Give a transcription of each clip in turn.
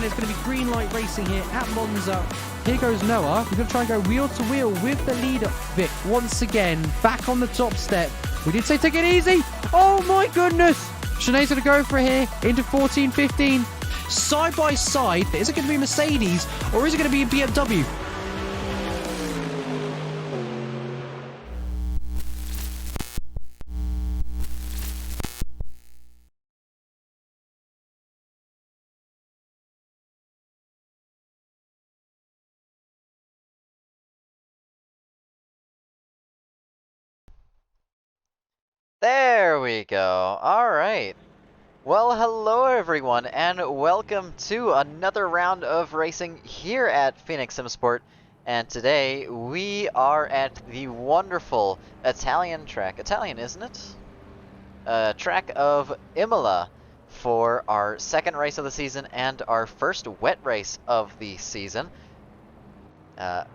And it's going to be green light racing here at Monza. Here goes Noah. He's going to try and go wheel to wheel with the leader. Vic, once again, back on the top step. We did say take it easy. Oh my goodness. Sinead's going to go for it here into 14, 15. Side by side, is it going to be Mercedes or is it going to be a BMW? There we go. All right. Well, hello everyone, and welcome to another round of racing here at Phoenix Simsport. And today we are at the wonderful Italian track. Italian, isn't it? Track of Imola for our second race of the season and our first wet race of the season.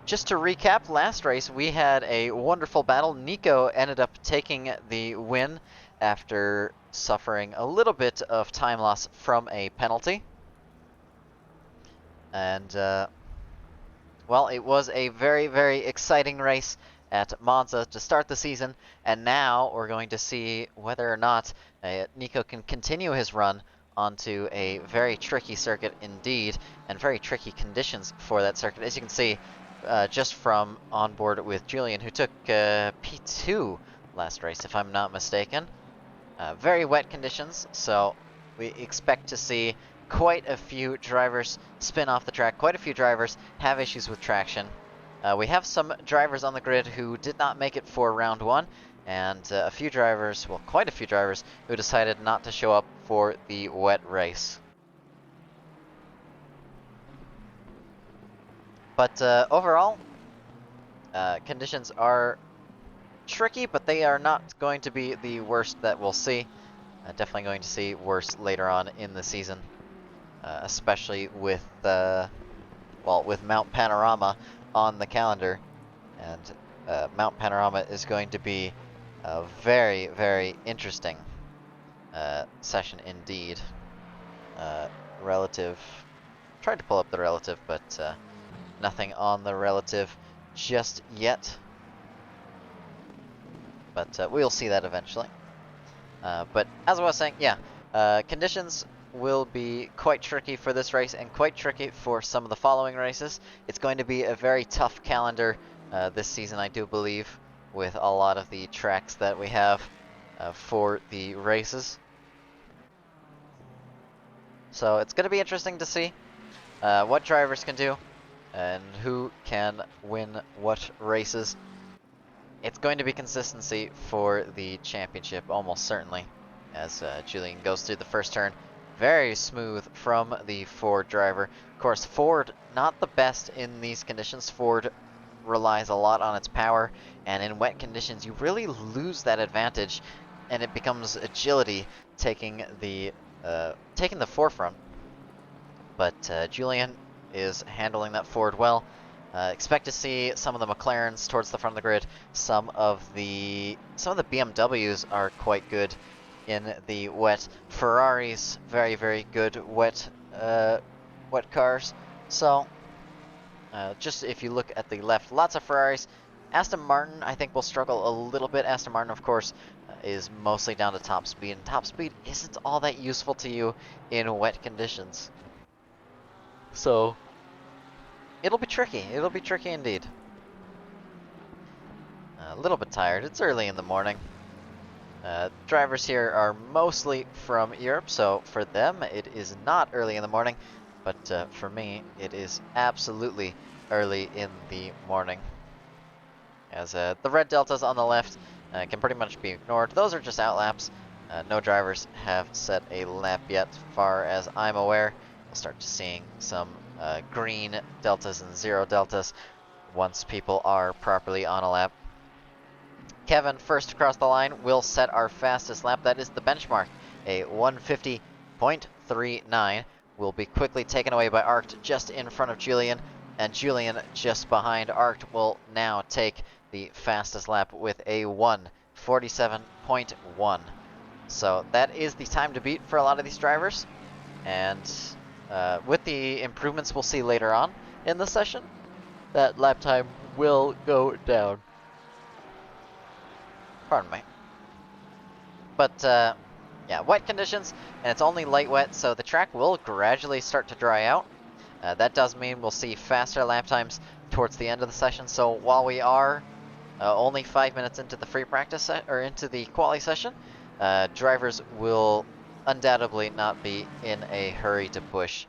Just to recap, last race we had a wonderful battle. Nico ended up taking the win after suffering a little bit of time loss from a penalty. And, well, it was a very, very exciting race at Monza to start the season, and now we're going to see whether or not Nico can continue his run onto a very tricky circuit indeed, and very tricky conditions for that circuit. As you can see, just from on board with Julian, who took P2 last race, if I'm not mistaken. Very wet conditions, so we expect to see quite a few drivers spin off the track, quite a few drivers have issues with traction. We have some drivers on the grid who did not make it for round one, and a few drivers, well, quite a few drivers, who decided not to show up for the wet race. But overall, conditions are tricky, but they are not going to be the worst that we'll see. Definitely going to see worse later on in the season, especially with well, with Mount Panorama on the calendar, and Mount Panorama is going to be a very, very interesting session indeed. Relative, tried to pull up the relative, but nothing on the relative just yet. But we'll see that eventually. But as I was saying, yeah, conditions will be quite tricky for this race and quite tricky for some of the following races. It's going to be a very tough calendar this season, I do believe, with a lot of the tracks that we have for the races. So it's going to be interesting to see what drivers can do and who can win what races. It's going to be consistency for the championship, almost certainly, as Julian goes through the first turn. Very smooth from the Ford driver. Of course, Ford, not the best in these conditions. Ford relies a lot on its power, and in wet conditions, you really lose that advantage, and it becomes agility taking the forefront. But Julian is handling that Ford well. Expect to see some of the McLarens towards the front of the grid. Some of the BMWs are quite good in the wet. Ferraris, very, very good wet cars. So just if you look at the left, lots of Ferraris. Aston Martin, I think, will struggle a little bit. Aston Martin, of course, is mostly down to top speed, and top speed isn't all that useful to you in wet conditions. So it'll be tricky. It'll be tricky indeed. A little bit tired. It's early in the morning. Drivers here are mostly from Europe, so for them it is not early in the morning. But for me, it is absolutely early in the morning. As the red deltas on the left can pretty much be ignored. Those are just out laps. No drivers have set a lap yet, far as I'm aware. We'll start seeing some green deltas and zero deltas once people are properly on a lap. Kevin, first across the line, will set our fastest lap. That is the benchmark, a 150.39. Will be quickly taken away by Arct just in front of Julian, and Julian just behind Arct will now take the fastest lap with a 1:47.1. So that is the time to beat for a lot of these drivers, and with the improvements we'll see later on in the session, that lap time will go down. Pardon me. But yeah, wet conditions, and it's only light wet, so the track will gradually start to dry out. That does mean we'll see faster lap times towards the end of the session. So while we are only 5 minutes into the free practice or into the quali session, drivers will undoubtedly not be in a hurry to push.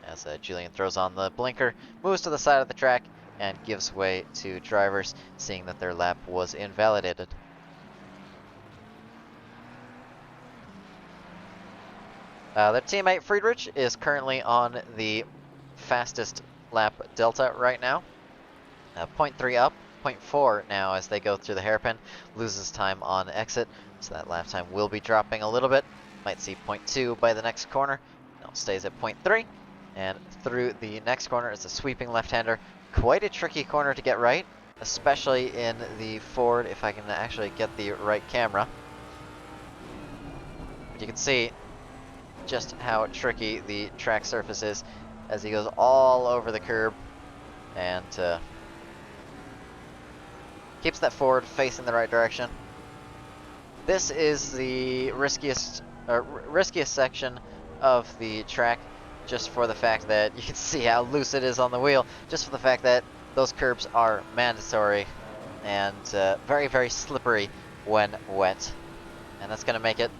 As Julian throws on the blinker, moves to the side of the track, and gives way to drivers, seeing that their lap was invalidated. Their teammate Friedrich is currently on the fastest lap delta right now. 0.3 up, 0.4 now as they go through the hairpin. Loses time on exit, so that lap time will be dropping a little bit. Might see 0.2 by the next corner. No, stays at 0.3. And through the next corner is a sweeping left-hander. Quite a tricky corner to get right, especially in the forward, if I can actually get the right camera. But you can see just how tricky the track surface is as he goes all over the curb and keeps that forward facing the right direction. This is the riskiest section of the track, just for the fact that you can see how loose it is on the wheel, just for the fact that those curbs are mandatory and very, very slippery when wet. And that's going to make it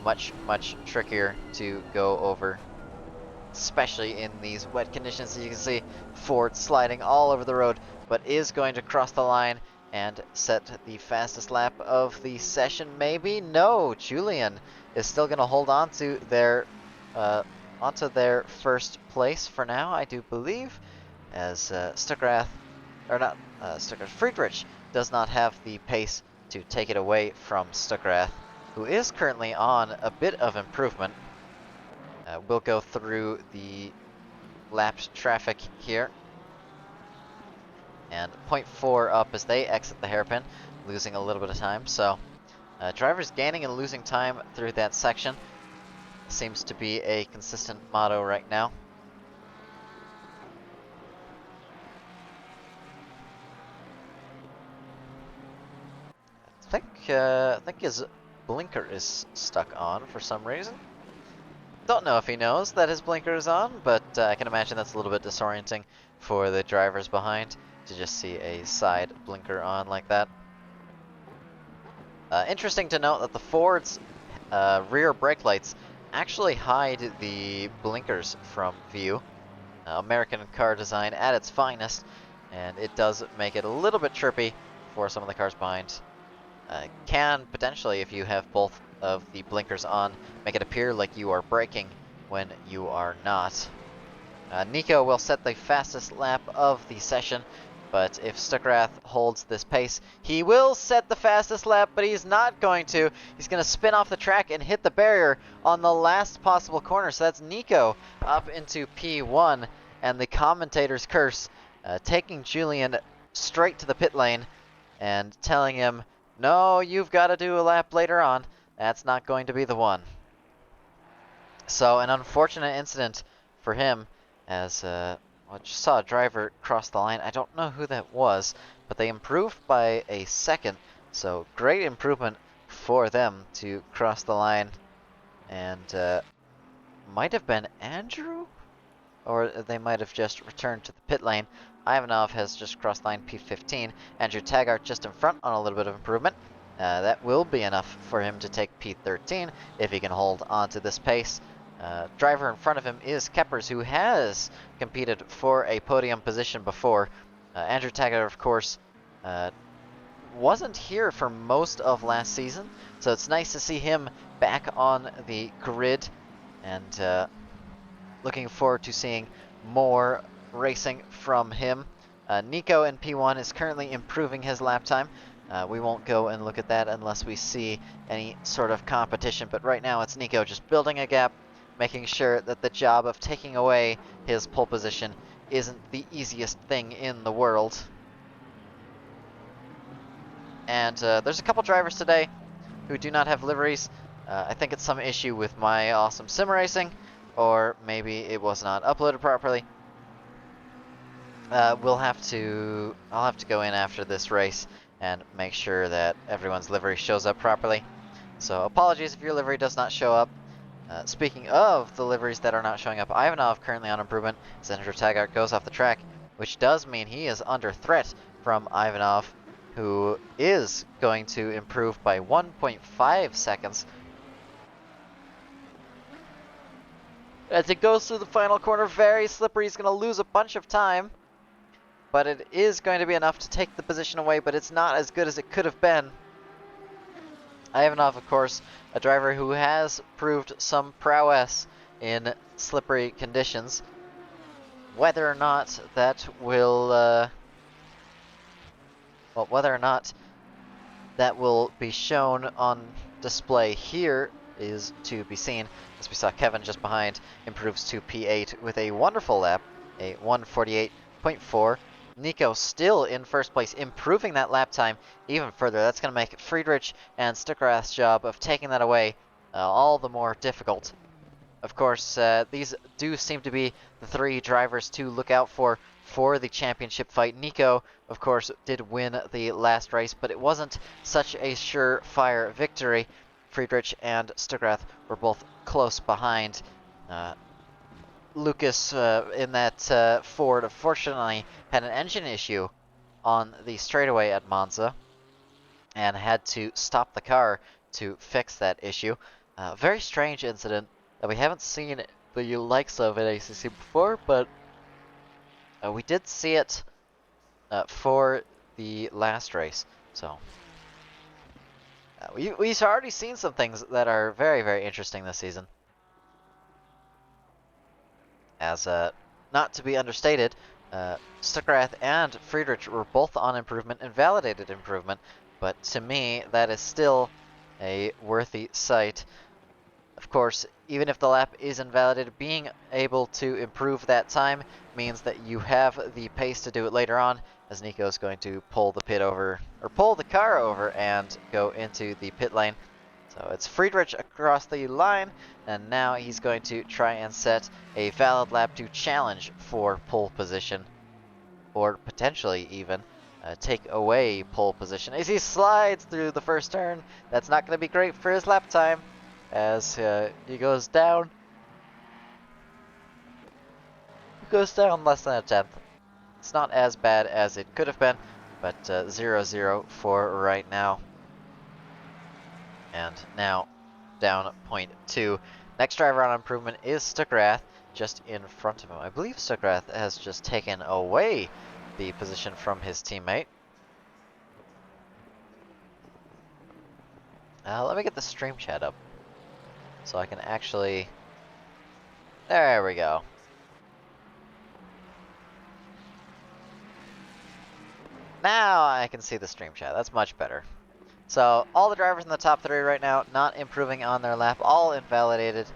much, much trickier to go over, especially in these wet conditions. As you can see, Ford sliding all over the road, but is going to cross the line and set the fastest lap of the session. Maybe? No, Julian is still going to hold on to their onto their first place for now, I do believe, as Friedrich does not have the pace to take it away from Stuckrath, who is currently on a bit of improvement. We'll go through the lapped traffic here. And 0.4 up as they exit the hairpin, losing a little bit of time. So drivers gaining and losing time through that section seems to be a consistent motto right now. I think his blinker is stuck on for some reason. Don't know if he knows that his blinker is on, but I can imagine that's a little bit disorienting for the drivers behind to just see a side blinker on like that. Interesting to note that the Ford's rear brake lights actually hide the blinkers from view. American car design at its finest, and it does make it a little bit trippy for some of the cars behind. Can potentially, if you have both of the blinkers on, make it appear like you are braking when you are not. Nico will set the fastest lap of the session, but if Stuckrath holds this pace, he will set the fastest lap, but he's not going to. He's going to spin off the track and hit the barrier on the last possible corner. So that's Nico up into P1, and the commentator's curse, taking Julian straight to the pit lane and telling him, no, you've got to do a lap later on. That's not going to be the one. So an unfortunate incident for him, as I just saw a driver cross the line. I don't know who that was, but they improved by a second. So great improvement for them to cross the line. And might have been Andrew? Or they might have just returned to the pit lane. Ivanov has just crossed line P15. Andrew Taggart just in front on a little bit of improvement. That will be enough for him to take P13 if he can hold on to this pace. Driver in front of him is Keppers, who has competed for a podium position before. Andrew Taggart, of course, wasn't here for most of last season, so it's nice to see him back on the grid, and looking forward to seeing more racing from him. Nico in P1 is currently improving his lap time. We won't go and look at that unless we see any sort of competition, but right now it's Nico just building a gap, making sure that the job of taking away his pole position isn't the easiest thing in the world. And there's a couple drivers today who do not have liveries. I think it's some issue with my awesome sim racing, or maybe it was not uploaded properly. I'll have to go in after this race and make sure that everyone's livery shows up properly. So apologies if your livery does not show up. Speaking of the liveries that are not showing up, Ivanov currently on improvement. Senator Taggart goes off the track, which does mean he is under threat from Ivanov, who is going to improve by 1.5 seconds. As it goes through the final corner, very slippery. He's going to lose a bunch of time, but it is going to be enough to take the position away, but it's not as good as it could have been. Ivanov, of course, a driver who has proved some prowess in slippery conditions. Whether or not that will, whether or not that will be shown on display here is to be seen. As we saw, Kevin just behind improves to P8 with a wonderful lap, a 1:48.4. Nico still in first place, improving that lap time even further. That's going to make Friedrich and Stuckrath's job of taking that away all the more difficult. Of course, these do seem to be the three drivers to look out for the championship fight. Nico, of course, did win the last race, but it wasn't such a surefire victory. Friedrich and Stuckrath were both close behind. Lucas in that Ford, unfortunately, had an engine issue on the straightaway at Monza and had to stop the car to fix that issue. Very strange incident that we haven't seen the likes of at ACC before, but we did see it for the last race. So we've already seen some things that are very, very interesting this season. As not to be understated, Stuckrath and Friedrich were both on improvement and validated improvement, but to me that is still a worthy sight. Of course, even if the lap is invalidated, being able to improve that time means that you have the pace to do it later on, as Nico is going to pull the car over and go into the pit lane. So it's Friedrich across the line, and now he's going to try and set a valid lap to challenge for pole position, or potentially even take away pole position. As he slides through the first turn, that's not going to be great for his lap time, as he goes down. He goes down less than a tenth. It's not as bad as it could have been, but 0-0 for right now. And now down 0.2. Next driver on improvement is Stuckrath, just in front of him. I believe Stuckrath has just taken away the position from his teammate. Let me get the stream chat up so I can actually... There we go. Now I can see the stream chat. That's much better. So all the drivers in the top three right now not improving on their lap, all invalidated.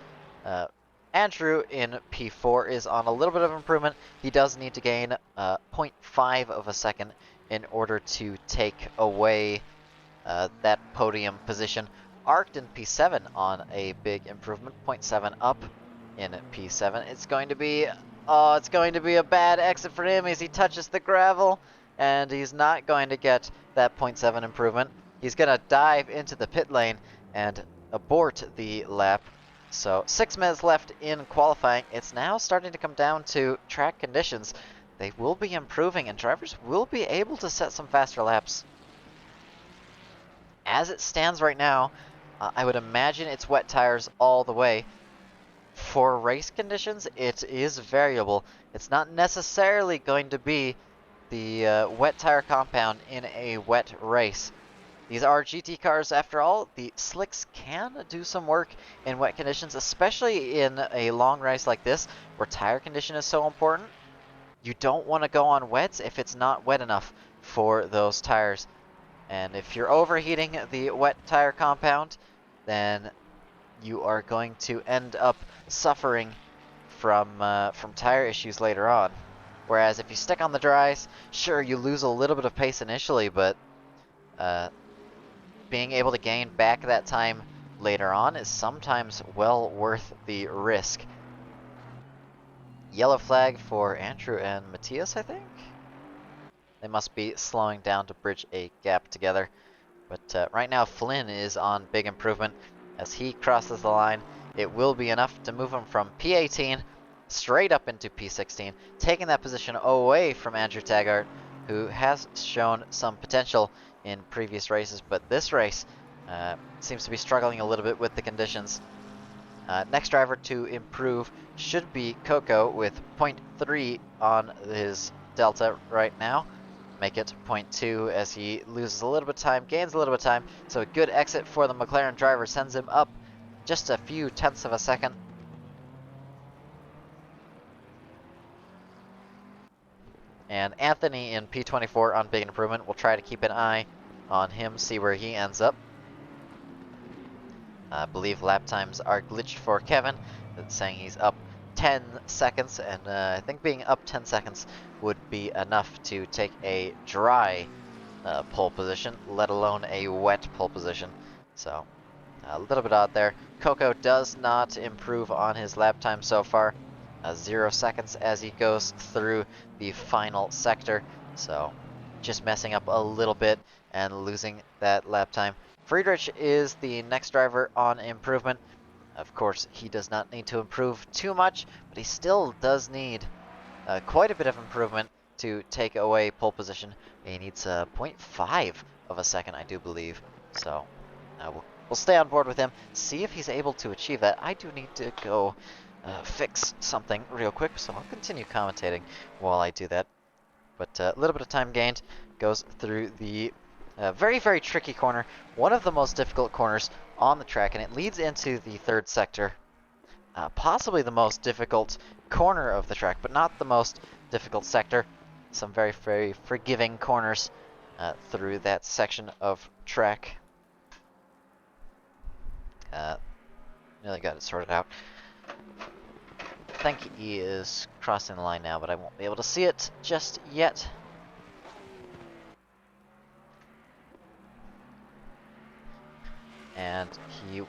Andrew in P4 is on a little bit of improvement. He does need to gain 0.5 of a second in order to take away that podium position. Arced in P7 on a big improvement, 0.7 up in P7. It's going to be a bad exit for him as he touches the gravel, and he's not going to get that 0.7 improvement. He's going to dive into the pit lane and abort the lap. So 6 minutes left in qualifying. It's now starting to come down to track conditions. They will be improving and drivers will be able to set some faster laps. As it stands right now, I would imagine it's wet tires all the way. For race conditions, it is variable. It's not necessarily going to be the wet tire compound in a wet race. These are GT cars after all. The slicks can do some work in wet conditions, especially in a long race like this where tire condition is so important. You don't want to go on wets if it's not wet enough for those tires. And if you're overheating the wet tire compound, then you are going to end up suffering from tire issues later on. Whereas if you stick on the dries, sure, you lose a little bit of pace initially, but being able to gain back that time later on is sometimes well worth the risk. Yellow flag for Andrew and Matthias, I think? They must be slowing down to bridge a gap together. But right now, Flynn is on big improvement. As he crosses the line, it will be enough to move him from P18 straight up into P16, taking that position away from Andrew Taggart, who has shown some potential in previous races, but this race seems to be struggling a little bit with the conditions. Next driver to improve should be Coco with 0.3 on his delta right now. Make it 0.2 as he loses a little bit of time, gains a little bit of time. So a good exit for the McLaren driver sends him up just a few tenths of a second. And Anthony in P24 on big improvement. We'll try to keep an eye on him, see where he ends up. I believe lap times are glitched for Kevin. That's saying he's up 10 seconds, and I think being up 10 seconds would be enough to take a dry pole position, let alone a wet pole position. So a little bit odd there. Coco does not improve on his lap time so far. 0 seconds as he goes through the final sector. So just messing up a little bit and losing that lap time. Friedrich is the next driver on improvement. Of course, he does not need to improve too much, but he still does need quite a bit of improvement to take away pole position. He needs 0.5 of a second, I do believe. So we'll stay on board with him, see if he's able to achieve that. I do need to go fix something real quick, so I'll continue commentating while I do that. But a little bit of time gained, goes through the very, very tricky corner, one of the most difficult corners on the track, and it leads into the third sector. Possibly the most difficult corner of the track, but not the most difficult sector. Some very, very forgiving corners through that section of track. Nearly got it sorted out. I think he is crossing the line now, but I won't be able to see it just yet. And he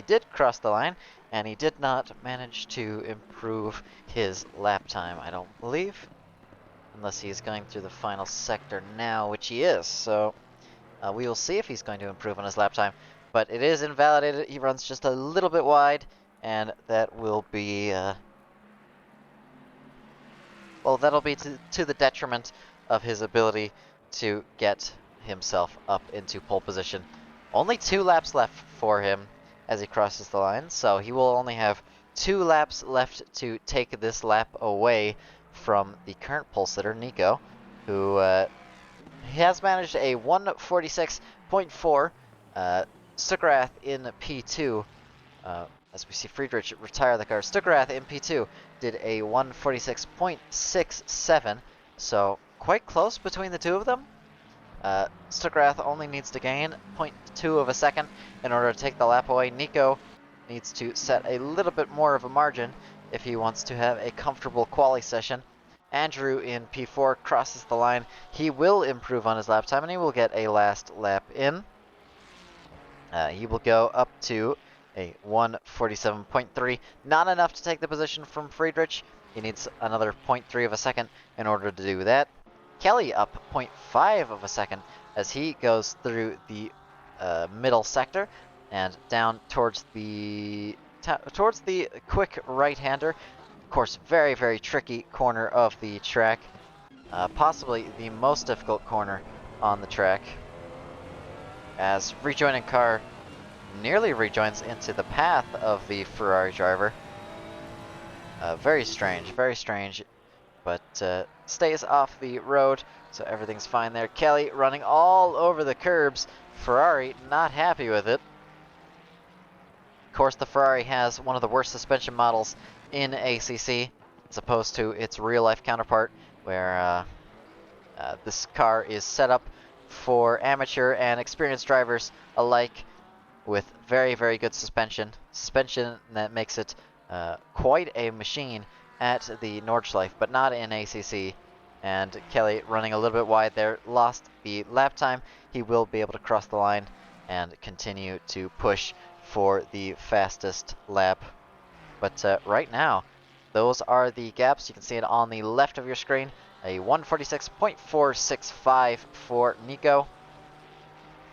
did cross the line, and he did not manage to improve his lap time, I don't believe. Unless he's going through the final sector now, which he is. So we will see if he's going to improve on his lap time. But it is invalidated. He runs just a little bit wide, and that will be... well, that'll be to the detriment of his ability to get himself up into pole position. Only 2 laps left for him as he crosses the line, so he will only have 2 laps left to take this lap away from the current pole sitter, Nico, who has managed a 146.4. Stuckrath in P2, as we see Friedrich retire the car. Stuckrath in P2 did a 146.67, so quite close between the two of them. Stuckrath only needs to gain 0.2 of a second in order to take the lap away. Nico needs to set a little bit more of a margin if he wants to have a comfortable quali session. Andrew in P4 crosses the line. He will improve on his lap time, and he will get a last lap in. He will go up to a 147.3. Not enough to take the position from Friedrich. He needs another 0.3 of a second in order to do that. Kelly up 0.5 of a second as he goes through the middle sector and down towards the quick right-hander. Of course, very, very tricky corner of the track. Possibly the most difficult corner on the track, as rejoining car nearly rejoins into the path of the Ferrari driver. Very strange, but stays off the road, so everything's fine there. Kelly running all over the curbs. Ferrari not happy with it. Of course, the Ferrari has one of the worst suspension models in ACC, as opposed to its real-life counterpart, where this car is set up for amateur and experienced drivers alike, with very, very good suspension that makes it quite a machine at the Nordschleife, but not in ACC. And Kelly running a little bit wide there, lost the lap time. He will be able to cross the line and continue to push for the fastest lap. But right now, those are the gaps. You can see it on the left of your screen. A 146.465 for Nico.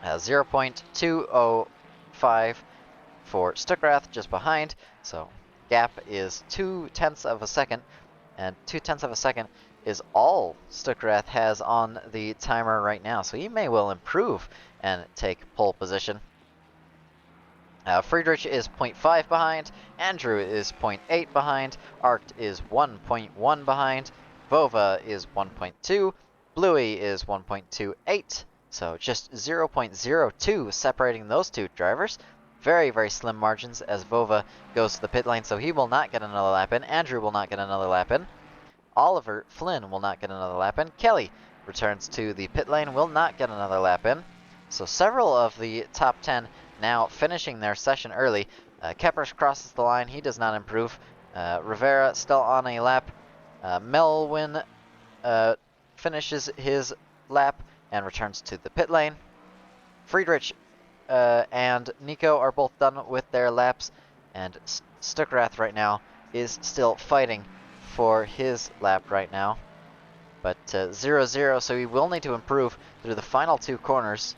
0.205 for Stuckrath just behind. So gap is 0.2 of a second, and 0.2 of a second is all Stuckrath has on the timer right now. So he may well improve and take pole position. Friedrich is 0.5 behind, Andrew is 0.8 behind, Arct is 1.1 behind, Vova is 1.2, Bluey is 1.28, so just 0.02 separating those two drivers. Very, very slim margins as Vova goes to the pit lane, so he will not get another lap in. Andrew will not get another lap in. Oliver Flynn will not get another lap in. Kelly returns to the pit lane, will not get another lap in. So several of the top 10 now finishing their session early. Keppers crosses the line, he does not improve. Rivera still on a lap. Melwin finishes his lap and returns to the pit lane. Friedrich and Nico are both done with their laps, and Stuckrath right now is still fighting for his lap right now. But 0-0, so he will need to improve through the final two corners.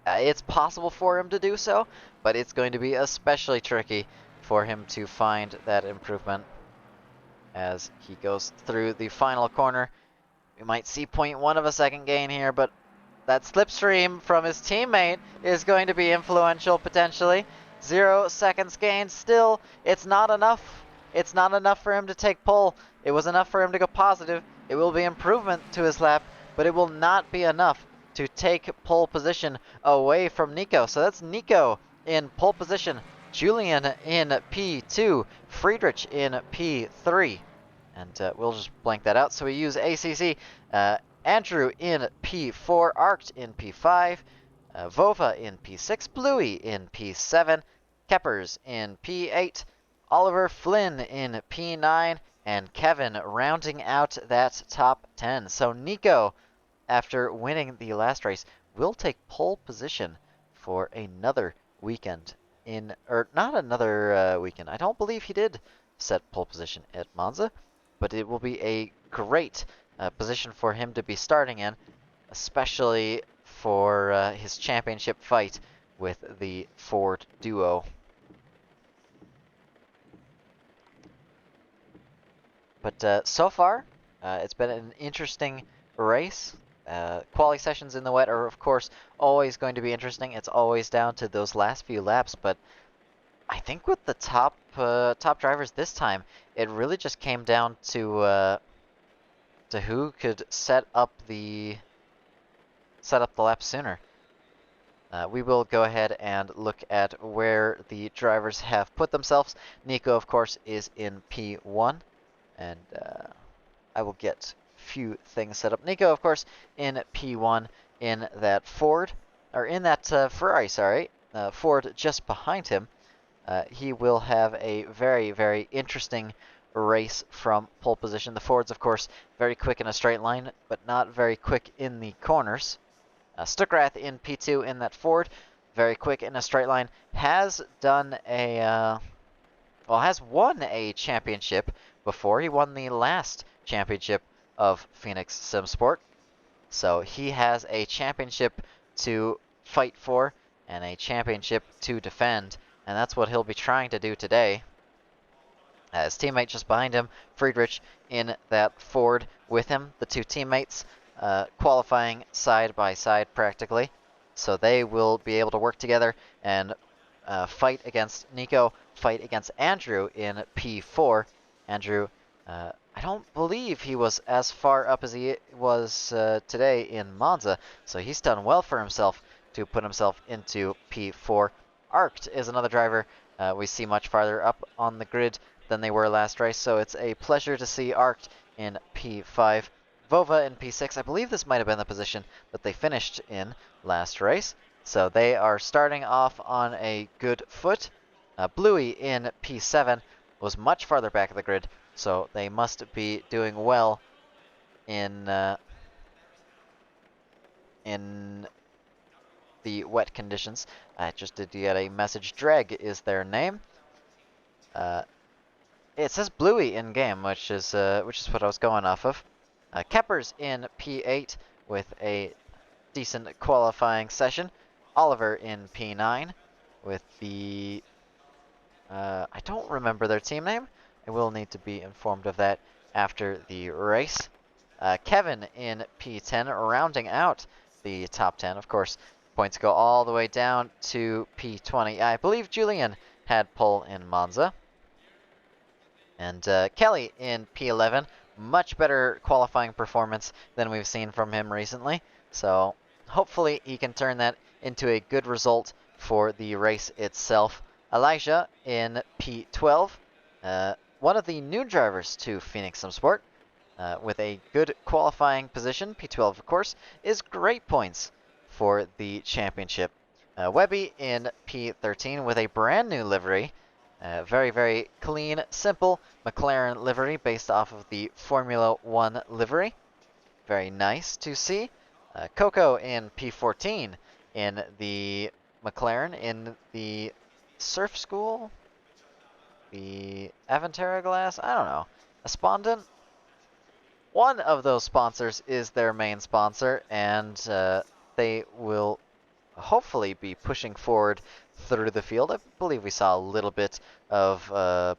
It's possible for him to do so, but it's going to be especially tricky for him to find that improvement as he goes through the final corner. We might see 0.1 of a second gain here, but that slipstream from his teammate is going to be influential potentially. 0 seconds gained still. It's not enough. It's not enough for him to take pole. It was enough for him to go positive. It will be improvement to his lap, but it will not be enough to take pole position away from Nico. So that's Nico in pole position, Julian in P2, Friedrich in P3. And we'll just blank that out. So we use ACC. Andrew in P4, Arct in P5, Vova in P6, Bluey in P7, Keppers in P8, Oliver Flynn in P9, and Kevin rounding out that top 10. So Nico, after winning the last race, will take pole position for another weekend or not another weekend. I don't believe he did set pole position at Monza, but it will be a great position for him to be starting in, especially for his championship fight with the Ford duo. But so far, it's been an interesting race. Quali sessions in the wet are, of course, always going to be interesting. It's always down to those last few laps, but I think with the top drivers this time, it really just came down to who could set up the lap sooner. We will go ahead and look at where the drivers have put themselves. Nico, of course, is in P1, and I will get few things set up. Nico, of course, in P1 in that Ford, or in that Ferrari, sorry, Ford just behind him. He will have a very, very interesting race from pole position. The Ford's, of course, very quick in a straight line, but not very quick in the corners. Stuckrath in P2 in that Ford, very quick in a straight line, has done a, has won a championship before. He won the last championship of Phoenix Simsport. So he has a championship to fight for and a championship to defend, and that's what he'll be trying to do today. His teammate just behind him, Friedrich, in that Ford with him, the two teammates qualifying side by side practically. So they will be able to work together and fight against Nico, fight against Andrew in P4. Andrew, I don't believe he was as far up as he was today in Monza, so he's done well for himself to put himself into P4. Arct is another driver we see much farther up on the grid than they were last race, so it's a pleasure to see Arct in P5. Vova in P6, I believe this might have been the position that they finished in last race, so they are starting off on a good foot. Bluey in P7 was much farther back of the grid, so they must be doing well in the wet conditions. I just did get a message. Dreg is their name. It says Bluey in game, which is what I was going off of. Kepper's in P8 with a decent qualifying session. Oliver in P9 with the I don't remember their team name. I will need to be informed of that after the race. Kevin in P10, rounding out the top 10. Of course, points go all the way down to P20. I believe Julian had pole in Monza. And Kelly in P11, much better qualifying performance than we've seen from him recently. So hopefully he can turn that into a good result for the race itself. Elijah in P12, one of the new drivers to Phoenix Sport, with a good qualifying position. P12, of course, is great points for the championship. Webby in P13 with a brand new livery. Very, very clean, simple McLaren livery based off of the Formula 1 livery. Very nice to see. Coco in P14 in the McLaren in the Surf School, the Avantera glass, I don't know. Aspondent? One of those sponsors is their main sponsor, and they will hopefully be pushing forward through the field. I believe we saw a little bit of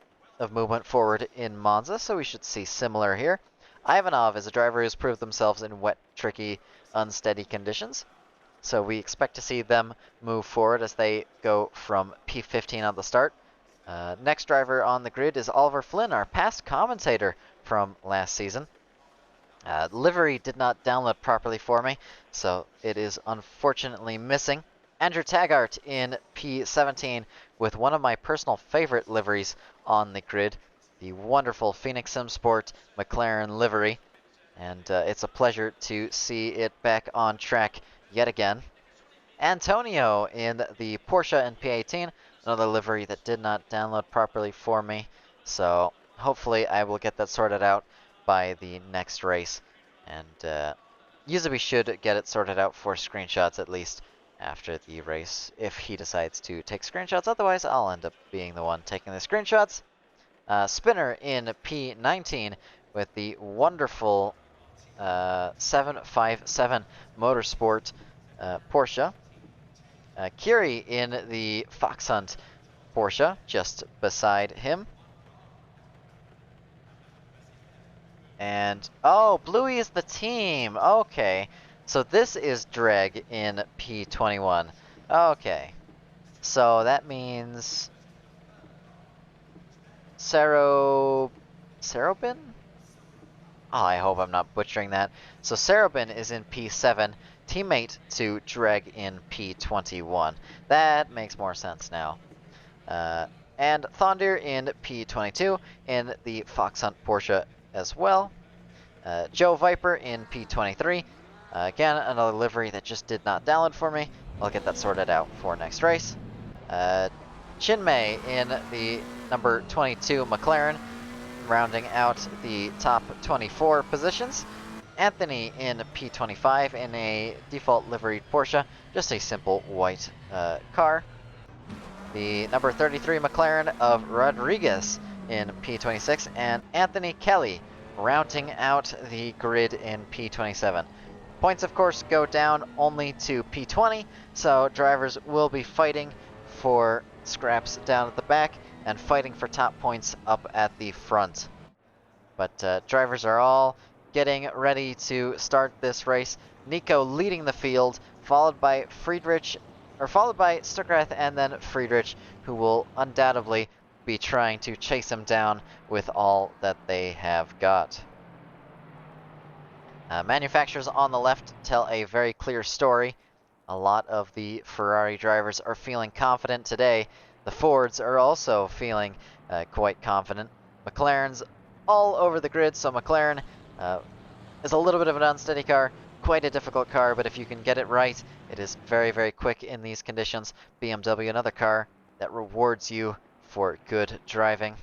movement forward in Monza, so we should see similar here. Ivanov is a driver who's proved themselves in wet, tricky, unsteady conditions. So we expect to see them move forward as they go from P15 at the start. Next driver on the grid is Oliver Flynn, our past commentator from last season. Livery did not download properly for me, so it is unfortunately missing. Andrew Taggart in P17 with one of my personal favorite liveries on the grid, the wonderful Phoenix Sport McLaren livery. And it's a pleasure to see it back on track yet again. Antonio in the Porsche in P18, another livery that did not download properly for me. So hopefully I will get that sorted out by the next race. And Yuzubi should get it sorted out for screenshots at least after the race, if he decides to take screenshots. Otherwise, I'll end up being the one taking the screenshots. Spinner in P19 with the wonderful 757 Motorsport Porsche. Kiri in the Fox Hunt Porsche, just beside him. And, oh, Bluey is the team. Okay. So this is Dreg in P21. Okay. So that means Sarobin? Oh, I hope I'm not butchering that. So Sarobin is in P7, teammate to Dreg in P21. That makes more sense now. And Thondir in P22 in the Fox Hunt Porsche as well. Joe Viper in P23. Again, another livery that just did not download for me. I'll get that sorted out for next race. Chinmay in the number 22 McLaren, rounding out the top 24 positions. Anthony in P25 in a default liveried Porsche, just a simple white car. The number 33 McLaren of Rodriguez in P26, and Anthony Kelly rounding out the grid in P27. Points, of course, go down only to P20, so drivers will be fighting for scraps down at the back and fighting for top points up at the front. But drivers are all getting ready to start this race. Nico leading the field, followed by Stuckrath and then Friedrich, who will undoubtedly be trying to chase him down with all that they have got. Manufacturers on the left tell a very clear story. A lot of the Ferrari drivers are feeling confident today. The Fords are also feeling quite confident. McLaren's all over the grid, so McLaren is a little bit of an unsteady car, quite a difficult car, but if you can get it right, it is very, very quick in these conditions. BMW, another car that rewards you for good driving.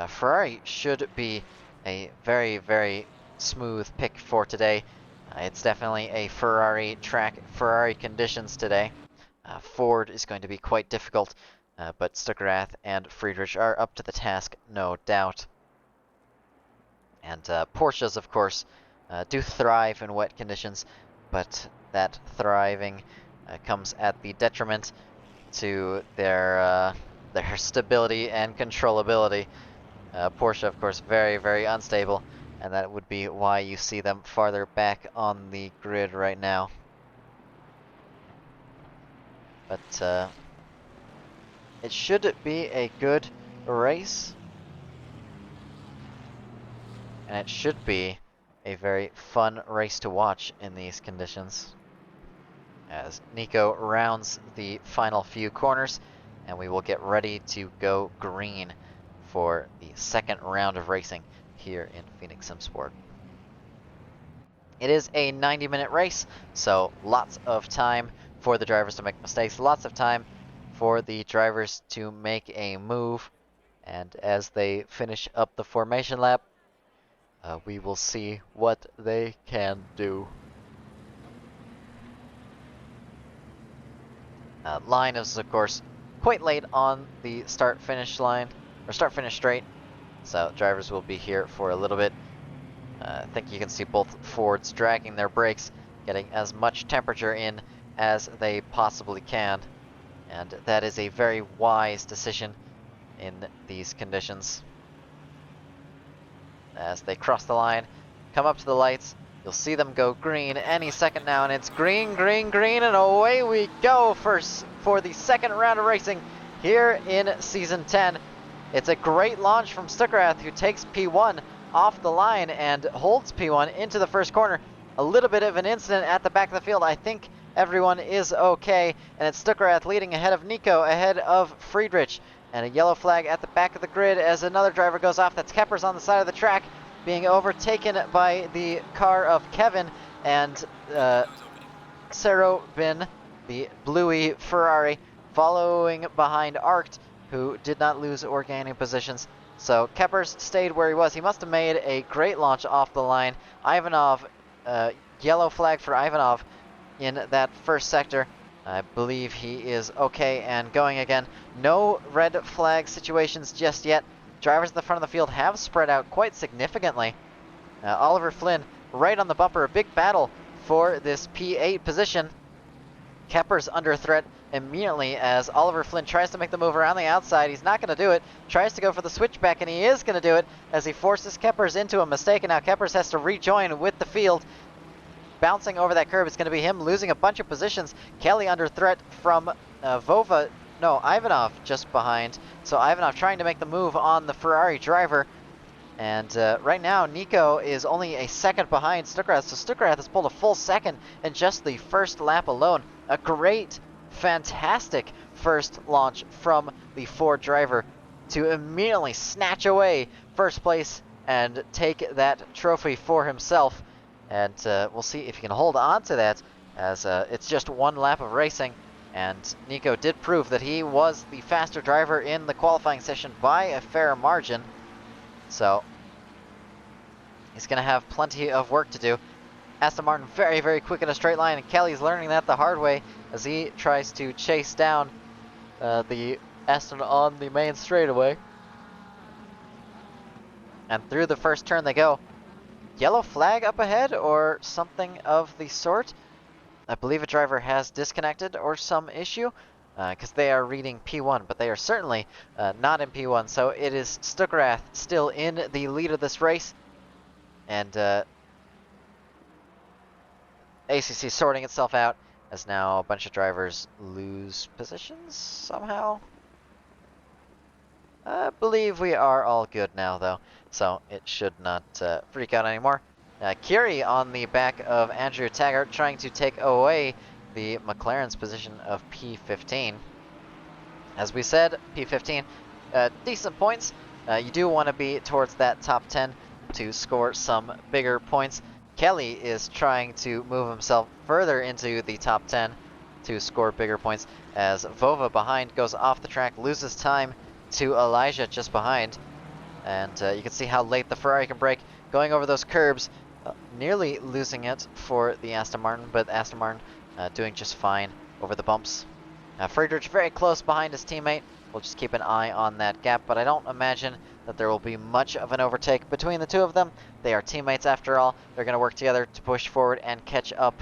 Ferrari should be a very, very smooth pick for today. It's definitely a Ferrari track, Ferrari conditions today. Ford is going to be quite difficult But Stuckerath and Friedrich are up to the task, no doubt. And Porsches, of course, do thrive in wet conditions, but that thriving comes at the detriment to their stability and controllability. Porsche, of course, very, very unstable, and that would be why you see them farther back on the grid right now. But it should be a good race, and it should be a very fun race to watch in these conditions. As Nico rounds the final few corners, and we will get ready to go green for the second round of racing here in Phoenix SimSport. It is a 90-minute race, so lots of time for the drivers to make mistakes, lots of time for the drivers to make a move, and as they finish up the formation lap, we will see what they can do. Line is, of course, quite late on the start-finish line, or start-finish straight, so drivers will be here for a little bit. I think you can see both Fords dragging their brakes, getting as much temperature in as they possibly can, and that is a very wise decision in these conditions. As they cross the line, come up to the lights, you'll see them go green any second now, and it's green, green, green, and away we go for the second round of racing here in Season 10. It's a great launch from Stuckerath, who takes P1 off the line and holds P1 into the first corner. A little bit of an incident at the back of the field. I think everyone is okay, and it's Stuckerath leading ahead of Nico, ahead of Friedrich. And a yellow flag at the back of the grid as another driver goes off. That's Keppers on the side of the track, being overtaken by the car of Kevin and Serobin, the bluey Ferrari, following behind Arct, who did not lose or gain any positions. So Keppers stayed where he was. He must have made a great launch off the line. Ivanov, yellow flag for Ivanov in that first sector. I believe he is okay and going again. No red flag situations just yet. Drivers at the front of the field have spread out quite significantly. Oliver Flynn right on the bumper. A big battle for this P8 position. Keppers under threat immediately as Oliver Flynn tries to make the move around the outside. He's not going to do it. Tries to go for the switchback, and he is going to do it as he forces Keppers into a mistake, and now Keppers has to rejoin with the field. Bouncing over that curb, it's going to be him losing a bunch of positions. Kelly under threat from Ivanov just behind. So Ivanov trying to make the move on the Ferrari driver. And right now, Nico is only a second behind Stuckerath. So Stuckerath has pulled a full second in just the first lap alone. A great, fantastic first launch from the Ford driver to immediately snatch away first place and take that trophy for himself. And we'll see if he can hold on to that, as it's just one lap of racing. And Nico did prove that he was the faster driver in the qualifying session by a fair margin. So he's going to have plenty of work to do. Aston Martin very, very quick in a straight line, and Kelly's learning that the hard way as he tries to chase down the Aston on the main straightaway. And through the first turn they go. Yellow flag up ahead or something of the sort. I believe a driver has disconnected or some issue because they are reading P1, but they are certainly not in P1. So it is Stuckerath still in the lead of this race. And ACC sorting itself out as now a bunch of drivers lose positions somehow. I believe we are all good now, though, so it should not freak out anymore. Curie on the back of Andrew Taggart trying to take away the McLaren's position of P15. As we said, P15, decent points. You do want to be towards that top 10 to score some bigger points. Kelly is trying to move himself further into the top 10 to score bigger points as Vova behind goes off the track, loses time to Elijah just behind. And you can see how late the Ferrari can brake, going over those curbs, nearly losing it for the Aston Martin, but Aston Martin doing just fine over the bumps. Friedrich very close behind his teammate, we'll just keep an eye on that gap, but I don't imagine that there will be much of an overtake between the two of them. They are teammates after all. They're going to work together to push forward and catch up.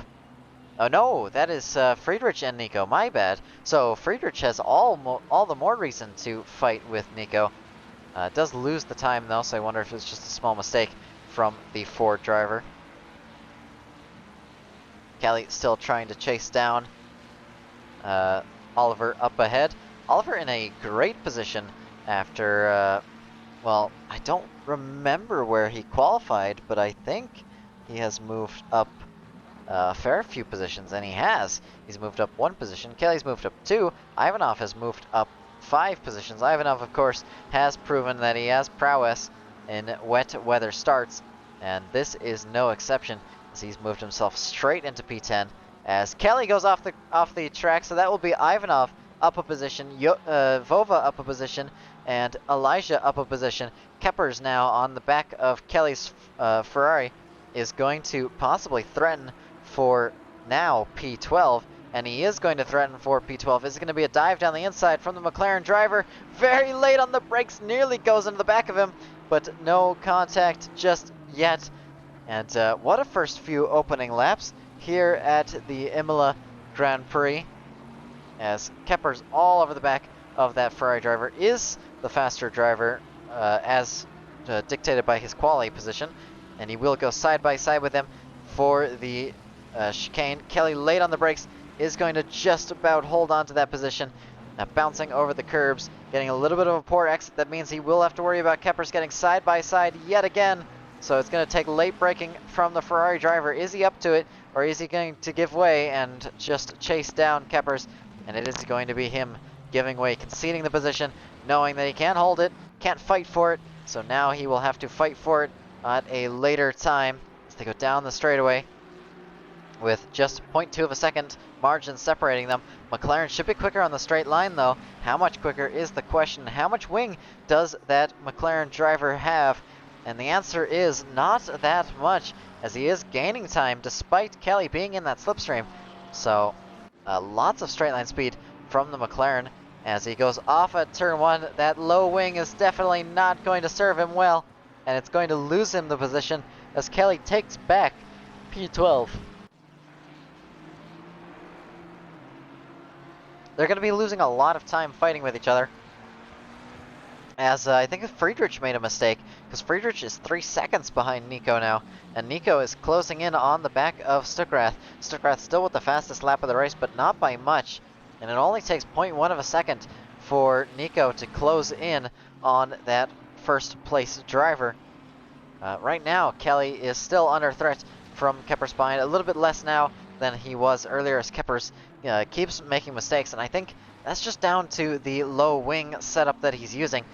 Oh no, that is Friedrich and Nico, my bad. So Friedrich has all the more reason to fight with Nico. Does lose the time though, so I wonder if it's just a small mistake from the Ford driver. Kelly still trying to chase down Oliver up ahead. Oliver in a great position after, well, I don't remember where he qualified, but I think he has moved up a fair few positions, and he has. He's moved up 1 position. Kelly's moved up 2. Ivanov has moved up 5 positions. Ivanov, of course, has proven that he has prowess in wet weather starts, and this is no exception, as he's moved himself straight into P10. As Kelly goes off the track, so that will be Ivanov up a position, Vova up a position, and Elijah up a position. Keppers now on the back of Kelly's Ferrari is going to possibly threaten for now P12, and he is going to threaten for P12. This is going to be a dive down the inside from the McLaren driver. Very late on the brakes, nearly goes into the back of him, but no contact just yet. And what a first few opening laps here at the Imola Grand Prix, as Keppers all over the back of that Ferrari driver is the faster driver as dictated by his quali position, and he will go side by side with him for the chicane. Kelly late on the brakes is going to just about hold on to that position, bouncing over the curbs, getting a little bit of a poor exit. That means he will have to worry about Keppers getting side by side yet again. So it's going to take late braking from the Ferrari driver. Is he up to it, or is he going to give way and just chase down Keppers? And it is going to be him giving way, conceding the position, knowing that he can't hold it, can't fight for it. So now he will have to fight for it at a later time as they go down the straightaway with just 0.2 of a second margin separating them. McLaren should be quicker on the straight line though. How much quicker is the question? How much wing does that McLaren driver have? And the answer is not that much, as he is gaining time despite Kelly being in that slipstream. So lots of straight line speed from the McLaren as he goes off at turn 1. That low wing is definitely not going to serve him well, and it's going to lose him the position as Kelly takes back P12. They're going to be losing a lot of time fighting with each other, as I think Friedrich made a mistake, because Friedrich is 3 seconds behind Nico now, and Nico is closing in on the back of Stuckrath. Stuckrath still with the fastest lap of the race, but not by much, and it only takes 0.1 of a second for Nico to close in on that first place driver. Right now, Kelly is still under threat from Keppers behind, a little bit less now than he was earlier, as Keppers keeps making mistakes, and I think that's just down to the low wing setup that he's using.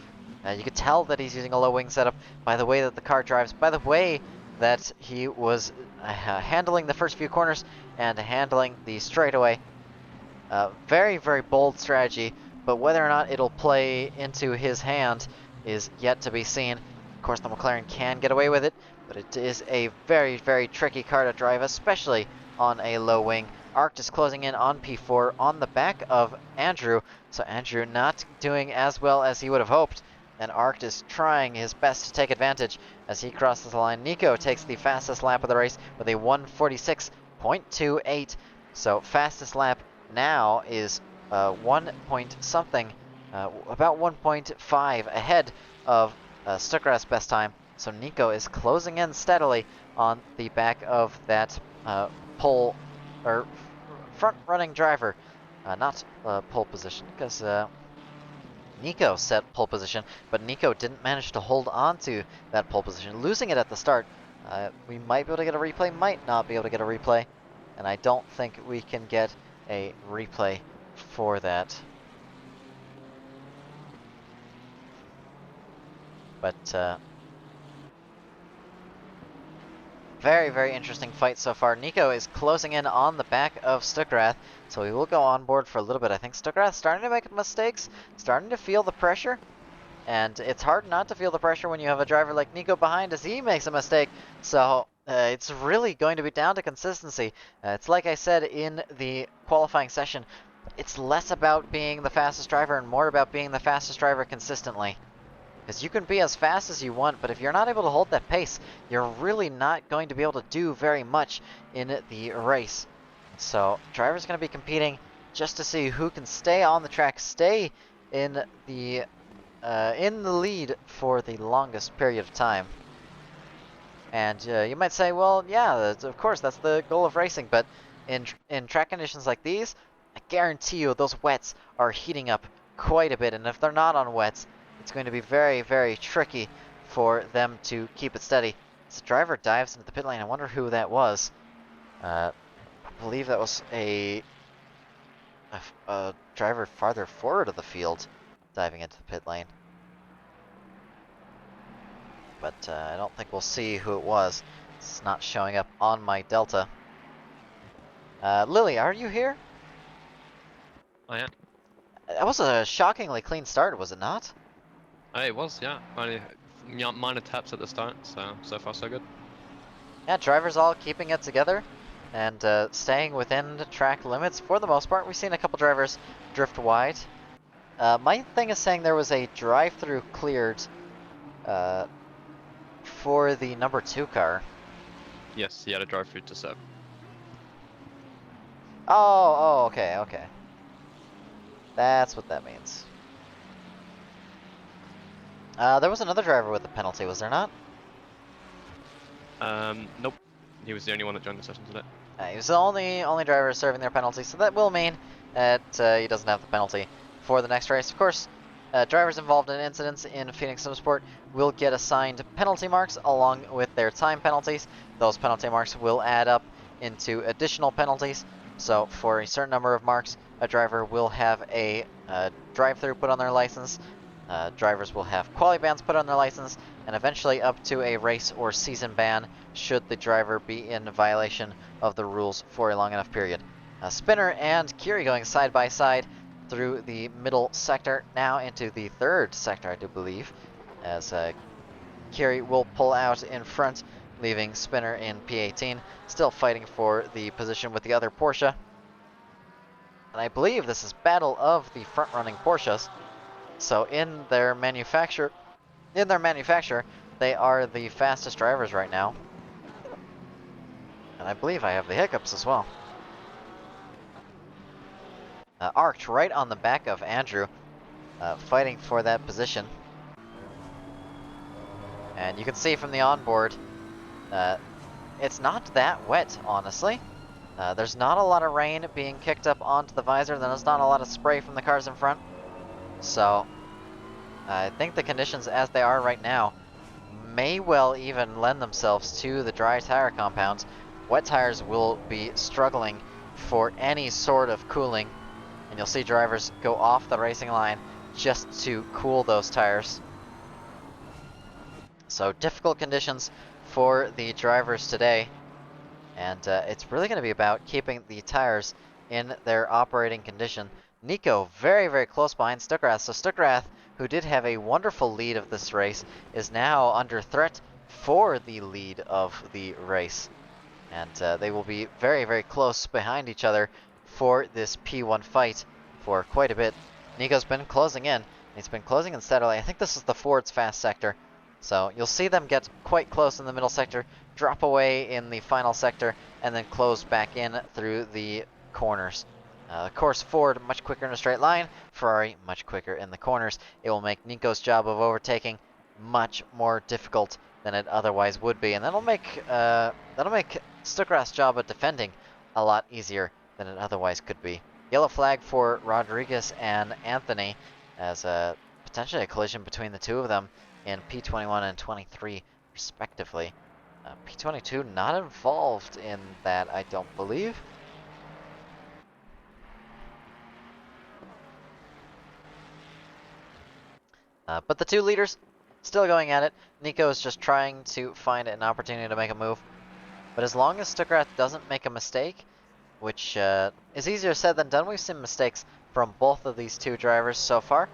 You could tell that he's using a low wing setup by the way that the car drives, by the way that he was handling the first few corners and handling the straightaway. Very, very bold strategy, but whether or not it'll play into his hand is yet to be seen. Of course, the McLaren can get away with it, but it is a very, very tricky car to drive, especially on a low wing. Arct is closing in on P4 on the back of Andrew, so Andrew not doing as well as he would have hoped, and Arct is trying his best to take advantage as he crosses the line. Nico takes the fastest lap of the race with a 1:46.28, so fastest lap now is 1 point something, about 1.5 ahead of Stuckrath's best time. So Nico is closing in steadily on the back of that pole, or front-running driver, not pole position, because Nico set pole position, but Nico didn't manage to hold on to that pole position, losing it at the start. We might be able to get a replay, might not be able to get a replay, and I don't think we can get a replay for that. But very, very interesting fight so far. Nico is closing in on the back of Stuckrath, so he will go on board for a little bit. I think Stuckrath's starting to make mistakes, starting to feel the pressure, and it's hard not to feel the pressure when you have a driver like Nico behind as he makes a mistake. So it's really going to be down to consistency. It's like I said in the qualifying session, it's less about being the fastest driver and more about being the fastest driver consistently. Because you can be as fast as you want, but if you're not able to hold that pace, you're really not going to be able to do very much in the race. So drivers are going to be competing just to see who can stay on the track, stay in the lead for the longest period of time. And you might say, well, yeah, of course, that's the goal of racing, but in track conditions like these, I guarantee you those wets are heating up quite a bit, and if they're not on wets, it's going to be very, very tricky for them to keep it steady. As the driver dives into the pit lane, I wonder who that was. I believe that was a driver farther forward of the field diving into the pit lane. But I don't think we'll see who it was. It's not showing up on my Delta. Lily, are you here? I am. That was a shockingly clean start, was it not? It was, yeah. Only minor taps at the start, so far so good. Yeah, drivers all keeping it together and staying within the track limits for the most part. We've seen a couple drivers drift wide. My thing is saying there was a drive-through cleared for the number 2 car. Yes, he had a drive through to Seb. Oh, okay. That's what that means. There was another driver with a penalty, was there not? Nope. He was the only one that joined the session today. He was the only driver serving their penalty, so that will mean that he doesn't have the penalty for the next race. Of course, drivers involved in incidents in Phoenix Motorsport will get assigned penalty marks along with their time penalties. Those penalty marks will add up into additional penalties. So for a certain number of marks, a driver will have a drive-through put on their license. Drivers will have quality bans put on their license, and eventually up to a race or season ban should the driver be in violation of the rules for a long enough period. Spinner and Kiri going side by side through the middle sector, now into the third sector, I do believe, as Kiri will pull out in front, leaving Spinner in P18, still fighting for the position with the other Porsche. And I believe this is battle of the front-running Porsches. So in their manufacture, they are the fastest drivers right now. And I believe I have the hiccups as well. Arced right on the back of Andrew, fighting for that position. And you can see from the onboard, it's not that wet, honestly. There's not a lot of rain being kicked up onto the visor, there's not a lot of spray from the cars in front. So, I think the conditions as they are right now may well even lend themselves to the dry tire compounds. Wet tires will be struggling for any sort of cooling, and you'll see drivers go off the racing line just to cool those tires. So difficult conditions for the drivers today, and it's really going to be about keeping the tires in their operating condition. Nico very, very close behind Stuckrath, so Stuckrath, who did have a wonderful lead of this race, is now under threat for the lead of the race. And they will be very, very close behind each other for this P1 fight for quite a bit. Nico's been closing in. He's been closing in steadily. I think this is the Ford's fast sector. So you'll see them get quite close in the middle sector, drop away in the final sector, and then close back in through the corners. Of course, Ford much quicker in a straight line, Ferrari much quicker in the corners. It will make Nico's job of overtaking much more difficult than it otherwise would be, and that'll make Stuckrath's job of defending a lot easier than it otherwise could be. Yellow flag for Rodriguez and Anthony, as potentially a collision between the two of them in P21 and 23 respectively. P22 not involved in that, I don't believe. But the two leaders still going at it. Nico is just trying to find an opportunity to make a move. But as long as Stuckrath doesn't make a mistake, which is easier said than done, we've seen mistakes from both of these two drivers so far.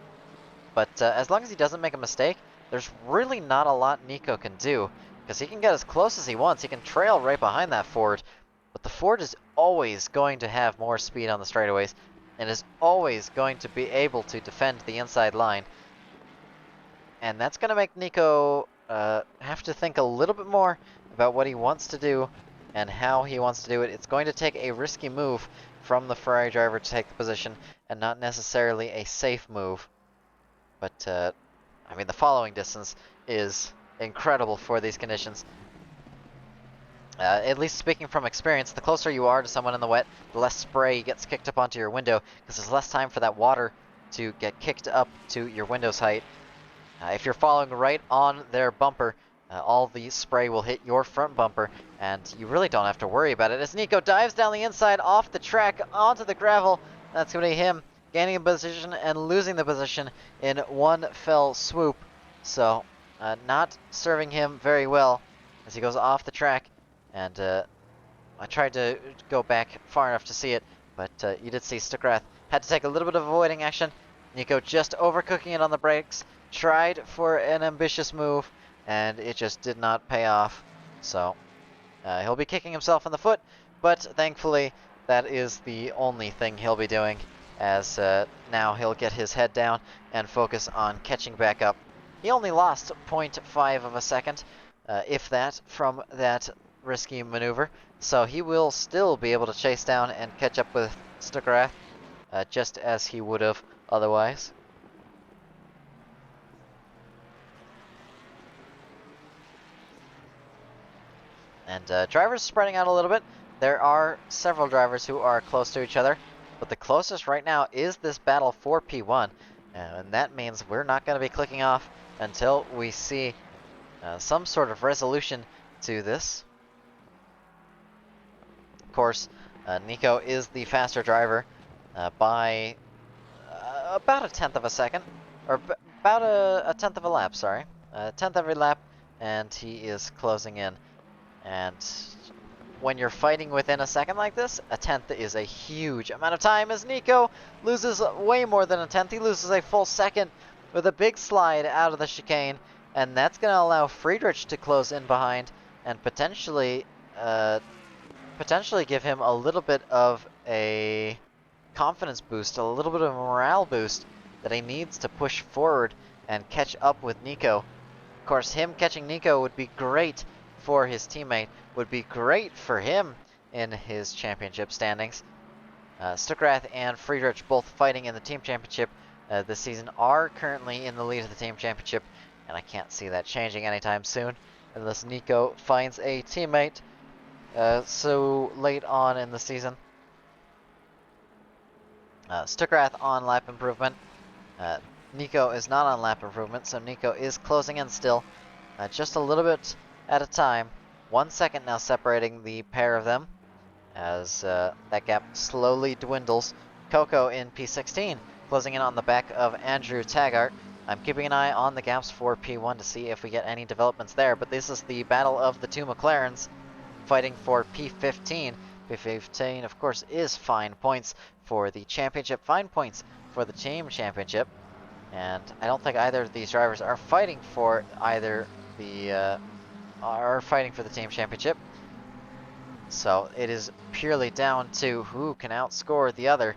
But as long as he doesn't make a mistake, there's really not a lot Nico can do, because he can get as close as he wants. He can trail right behind that Ford, but the Ford is always going to have more speed on the straightaways, and is always going to be able to defend the inside line. And that's going to make Nico have to think a little bit more about what he wants to do and how he wants to do it. It's going to take a risky move from the Ferrari driver to take the position, and not necessarily a safe move. But, I mean, the following distance is incredible for these conditions. At least speaking from experience, the closer you are to someone in the wet, the less spray gets kicked up onto your window, because there's less time for that water to get kicked up to your window's height. If you're following right on their bumper, all the spray will hit your front bumper, and you really don't have to worry about it. As Nico dives down the inside, off the track, onto the gravel, that's going to be him gaining a position and losing the position in one fell swoop. So, not serving him very well as he goes off the track. And I tried to go back far enough to see it, but you did see Stuckrath had to take a little bit of avoiding action. Nico just overcooking it on the brakes, tried for an ambitious move, and it just did not pay off. So he'll be kicking himself in the foot, but thankfully that is the only thing he'll be doing, as now he'll get his head down and focus on catching back up. He only lost 0.5 of a second, if that, from that risky maneuver, so he will still be able to chase down and catch up with Stuckrath, just as he would have otherwise. And drivers spreading out a little bit. There are several drivers who are close to each other, but the closest right now is this battle for P1, and that means we're not going to be clicking off until we see some sort of resolution to this. Of course, Nico is the faster driver by about a tenth of a second, or about a tenth of a lap, sorry. A tenth every lap, and he is closing in. And when you're fighting within a second like this, a tenth is a huge amount of time, as Nico loses way more than a tenth. He loses a full second with a big slide out of the chicane, and that's going to allow Friedrich to close in behind and potentially give him a little bit of a confidence boost, a little bit of a morale boost that he needs to push forward and catch up with Nico. Of course, him catching Nico would be great for his teammate, would be great for him in his championship standings. Stuckrath and Friedrich, both fighting in the team championship this season, are currently in the lead of the team championship, and I can't see that changing anytime soon unless Nico finds a teammate so late on in the season. Stuckrath on lap improvement. Nico is not on lap improvement, so Nico is closing in still, just a little bit at a time. 1 second now separating the pair of them, as that gap slowly dwindles. Coco in P16, closing in on the back of Andrew Taggart. I'm keeping an eye on the gaps for P1 to see if we get any developments there, but this is the battle of the two McLarens fighting for P15. P15, of course, is fine points for the championship, fine points for the team championship, and I don't think either of these drivers are fighting for either the team championship. So it is purely down to who can outscore the other,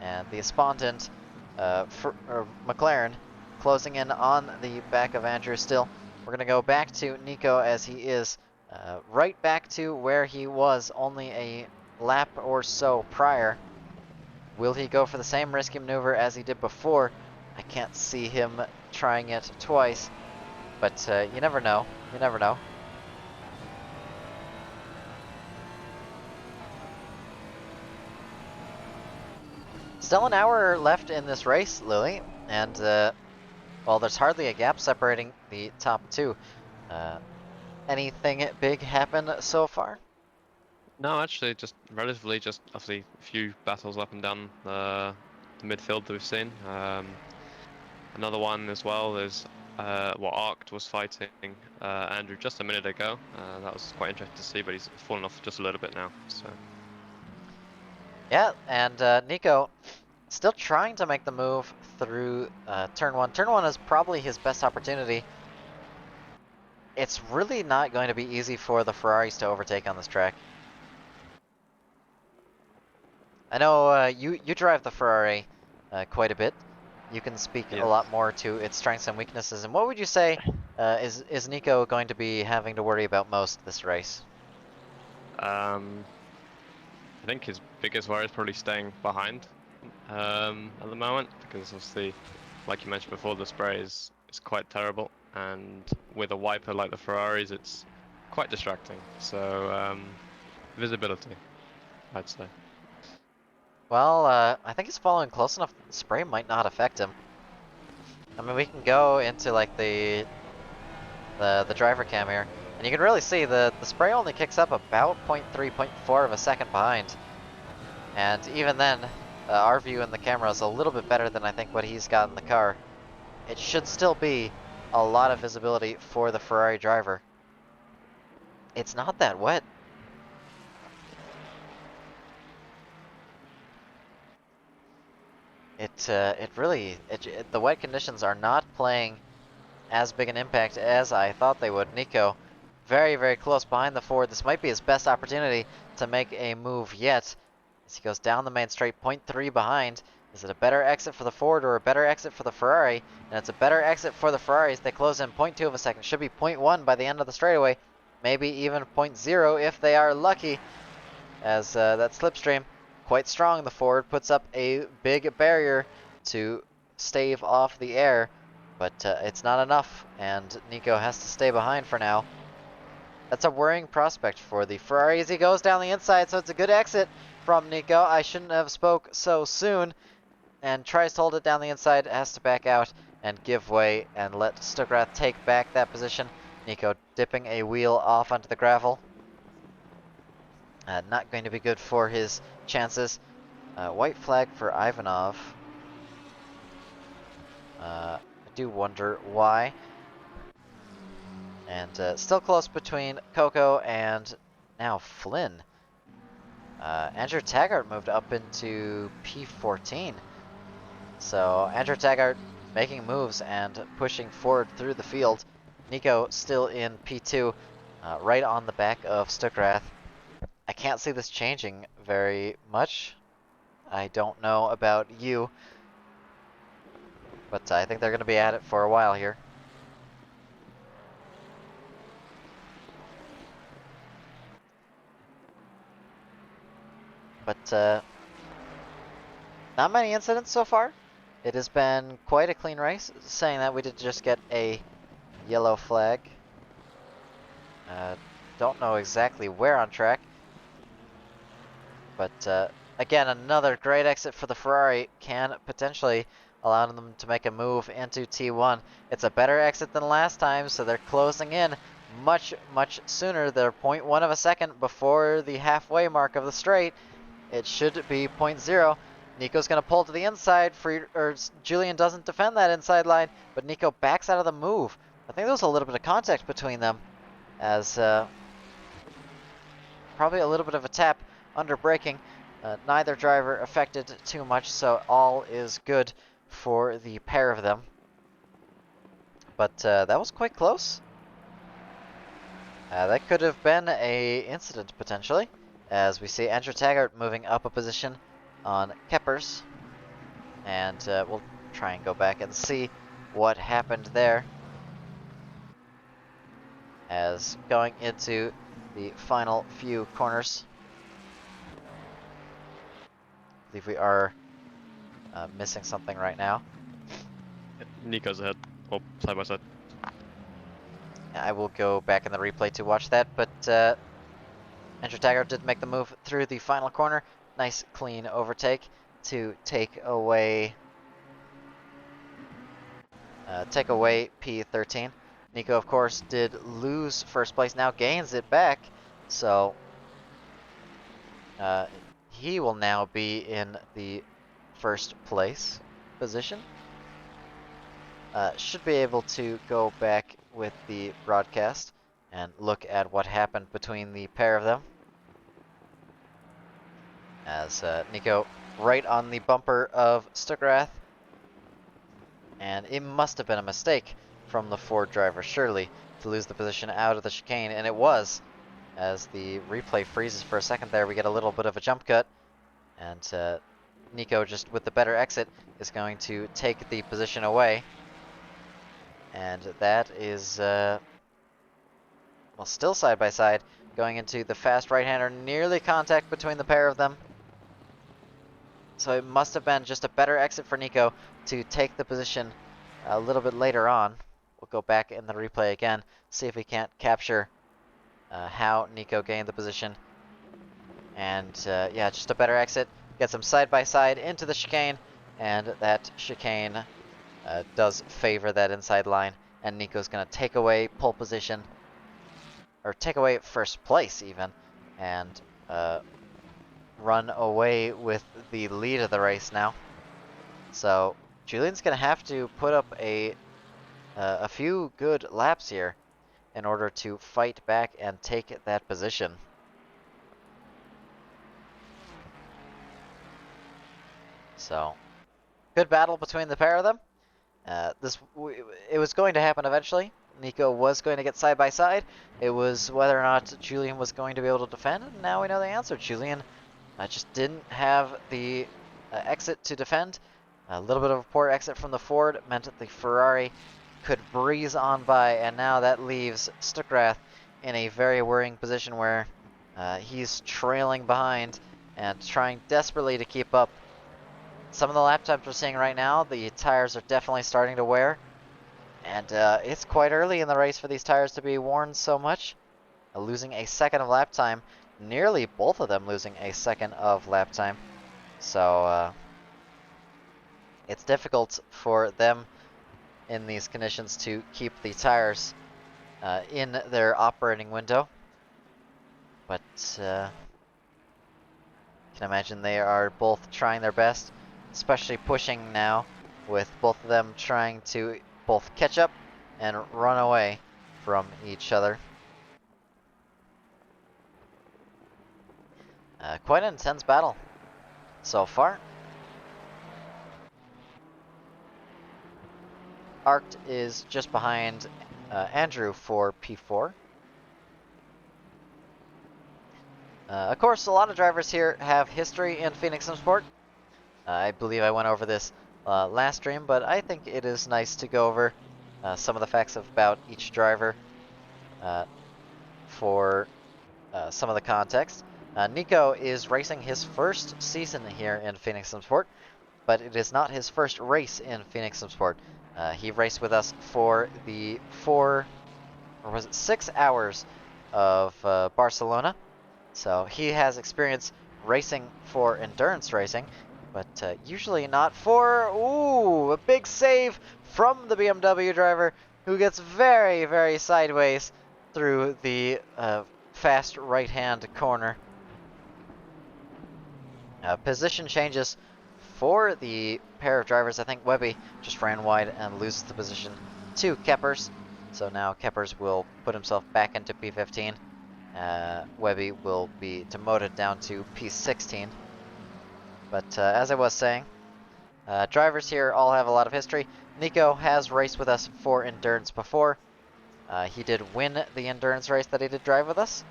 and the Espondent McLaren closing in on the back of Andrew still. We're going to go back to Nico, as he is right back to where he was only a lap or so prior. Will he go for the same risky maneuver as he did before? I can't see him trying it twice, but you never know. You never know. Still an hour left in this race, Lily, and well, there's hardly a gap separating the top two. Anything big happen so far? No, actually, just relatively, just obviously a few battles up and down the midfield that we've seen. Another one as well is Arct was fighting Andrew just a minute ago. That was quite interesting to see, but he's fallen off just a little bit now. So. Yeah, and Nico still trying to make the move through turn one. Turn one is probably his best opportunity. It's really not going to be easy for the Ferraris to overtake on this track. I know you drive the Ferrari quite a bit. You can speak a Yes. lot more to its strengths and weaknesses. And what would you say is Nico going to be having to worry about most this race? I think his biggest worry is probably staying behind at the moment, because obviously, like you mentioned before, the spray is quite terrible, and with a wiper like the Ferraris, it's quite distracting. So visibility, I'd say. Well, I think he's following close enough. The spray might not affect him. I mean, we can go into like the driver cam here, and you can really see the spray only kicks up about 0.3, 0.4 of a second behind. And even then, our view in the camera is a little bit better than I think what he's got in the car. It should still be a lot of visibility for the Ferrari driver. It's not that wet. The wet conditions are not playing as big an impact as I thought they would. Nico, very, very close behind the Ford. This might be his best opportunity to make a move yet. As he goes down the main straight, 0.3 behind. Is it a better exit for the Ford or a better exit for the Ferrari? And it's a better exit for the Ferraris. They close in 0.2 of a second. Should be 0.1 by the end of the straightaway. Maybe even 0.0 if they are lucky. As that slipstream, quite strong. The Ford puts up a big barrier to stave off the air. But it's not enough, and Nico has to stay behind for now. That's a worrying prospect for the Ferrari as he goes down the inside, so it's a good exit from Nico. I shouldn't have spoke so soon, and tries to hold it down the inside, has to back out and give way and let Stuckrath take back that position. Nico dipping a wheel off onto the gravel. Not going to be good for his chances. White flag for Ivanov. I do wonder why. And still close between Coco and now Flynn. Andrew Taggart moved up into P14. So Andrew Taggart making moves and pushing forward through the field. Nico still in P2, right on the back of Stuckrath. I can't see this changing very much. I don't know about you, but I think they're going to be at it for a while here. But not many incidents so far. It has been quite a clean race. Saying that, we did just get a yellow flag. Don't know exactly where on track. But again, another great exit for the Ferrari can potentially allow them to make a move into T1. It's a better exit than last time, so they're closing in much, much sooner. They're 0.1 of a second before the halfway mark of the straight. It should be 0.0. Nico's going to pull to the inside. Julian doesn't defend that inside line, but Nico backs out of the move. I think there was a little bit of contact between them, as probably a little bit of a tap under braking. Neither driver affected too much, so all is good for the pair of them. But that was quite close. That could have been a incident potentially, as we see Andrew Taggart moving up a position on Keppers. And we'll try and go back and see what happened there. As going into the final few corners. I believe we are missing something right now. Nico's ahead, or side by side. I will go back in the replay to watch that, but Andrew Taggart did make the move through the final corner. Nice clean overtake to take away P13. Nico, of course, did lose first place, now gains it back, so he will now be in the first place position. Should be able to go back with the broadcast and look at what happened between the pair of them. As Nico right on the bumper of Stuckrath. And it must have been a mistake from the Ford driver, surely, to lose the position out of the chicane, and it was. As the replay freezes for a second there, we get a little bit of a jump cut. And Nico, just with the better exit, is going to take the position away. And that is, well, still side by side, going into the fast right-hander, nearly contact between the pair of them. So it must have been just a better exit for Nico to take the position a little bit later on. We'll go back in the replay again, see if we can't capture how Nico gained the position. And yeah, just a better exit. Gets them side by side into the chicane, and that chicane does favor that inside line. And Nico's going to take away pole position, or take away first place even, and run away with the lead of the race now. So Julian's going to have to put up a few good laps here in order to fight back and take that position. So, good battle between the pair of them. It was going to happen eventually. Nico was going to get side by side. It was whether or not Julian was going to be able to defend, and now we know the answer. Julian just didn't have the exit to defend. A little bit of a poor exit from the Ford meant that the Ferrari could breeze on by, and now that leaves Stuckrath in a very worrying position where he's trailing behind and trying desperately to keep up. Some of the lap times we're seeing right now, the tires are definitely starting to wear. And it's quite early in the race for these tires to be worn so much. Losing a second of lap time. Nearly both of them losing a second of lap time. So it's difficult for them in these conditions to keep the tires in their operating window. But can imagine they are both trying their best. Especially pushing now, with both of them trying to both catch up and run away from each other. Quite an intense battle so far. Arct is just behind Andrew for P4. Of course, a lot of drivers here have history in Phoenix SimSport. I believe I went over this last stream, but I think it is nice to go over some of the facts about each driver for some of the context. Nico is racing his first season here in Phoenix SimSport, but it is not his first race in Phoenix SimSport. He raced with us for the 6 hours of Barcelona, so he has experience racing for endurance racing. But usually not for, ooh, a big save from the BMW driver, who gets very, very sideways through the fast right-hand corner. Position changes for the pair of drivers. I think Webby just ran wide and loses the position to Keppers. So now Keppers will put himself back into P15. Webby will be demoted down to P16. But as I was saying, drivers here all have a lot of history. Nico has raced with us for endurance before. He did win the endurance race that he did drive with us.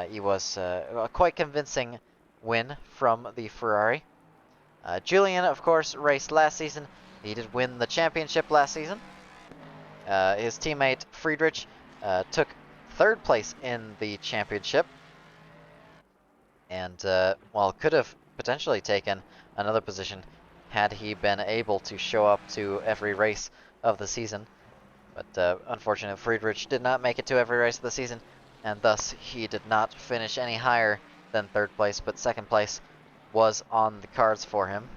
He was a quite convincing win from the Ferrari. Julian, of course, raced last season. He did win the championship last season. His teammate Friedrich took 3rd place in the championship. And, well, could have potentially taken another position had he been able to show up to every race of the season. But unfortunately, Friedrich did not make it to every race of the season, and thus he did not finish any higher than 3rd place, but 2nd place was on the cards for him.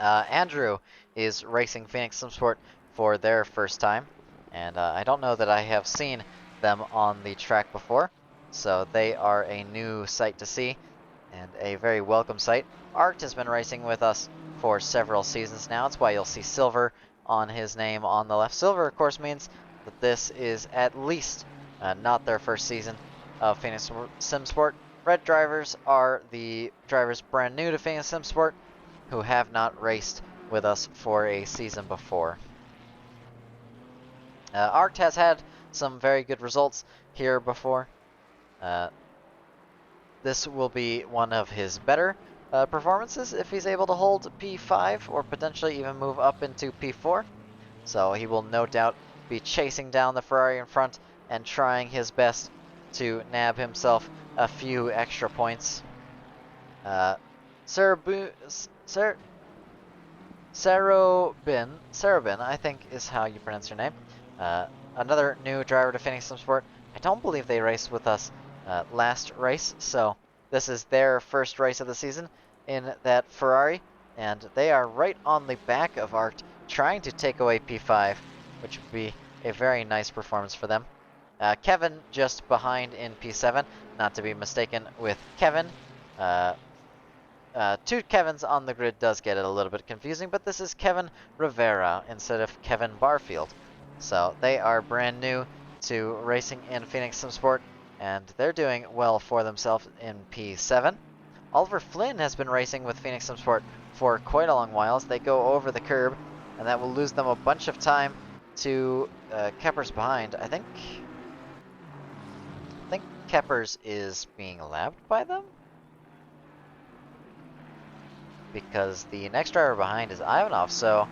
Andrew is racing Phoenix SimSport for their first time, and I don't know that I have seen them on the track before. So they are a new sight to see, and a very welcome sight. Arct has been racing with us for several seasons now. That's why you'll see silver on his name on the left. Silver, of course, means that this is at least not their first season of Phoenix SimSport. Red drivers are the drivers brand new to Phoenix SimSport who have not raced with us for a season before. Arct has had some very good results here before. this will be one of his better performances if he's able to hold P5 or potentially even move up into P4. So he will no doubt be chasing down the Ferrari in front and trying his best to nab himself a few extra points. Sarabin, I think is how you pronounce your name. Another new driver to Phoenix Sport. I don't believe they raced with us last race, so this is their first race of the season in that Ferrari, and they are right on the back of Arct, trying to take away P5, which would be a very nice performance for them. Kevin just behind in P7, not to be mistaken with Kevin. Two Kevins on the grid does get it a little bit confusing, but this is Kevin Rivera instead of Kevin Barfield. So they are brand new to racing in Phoenix Sport, and they're doing well for themselves in P7. Oliver Flynn has been racing with Phoenix Sport for quite a long while as they go over the curb, and that will lose them a bunch of time to Keppers behind. I think Keppers is being lapped by them, because the next driver behind is Ivanov, so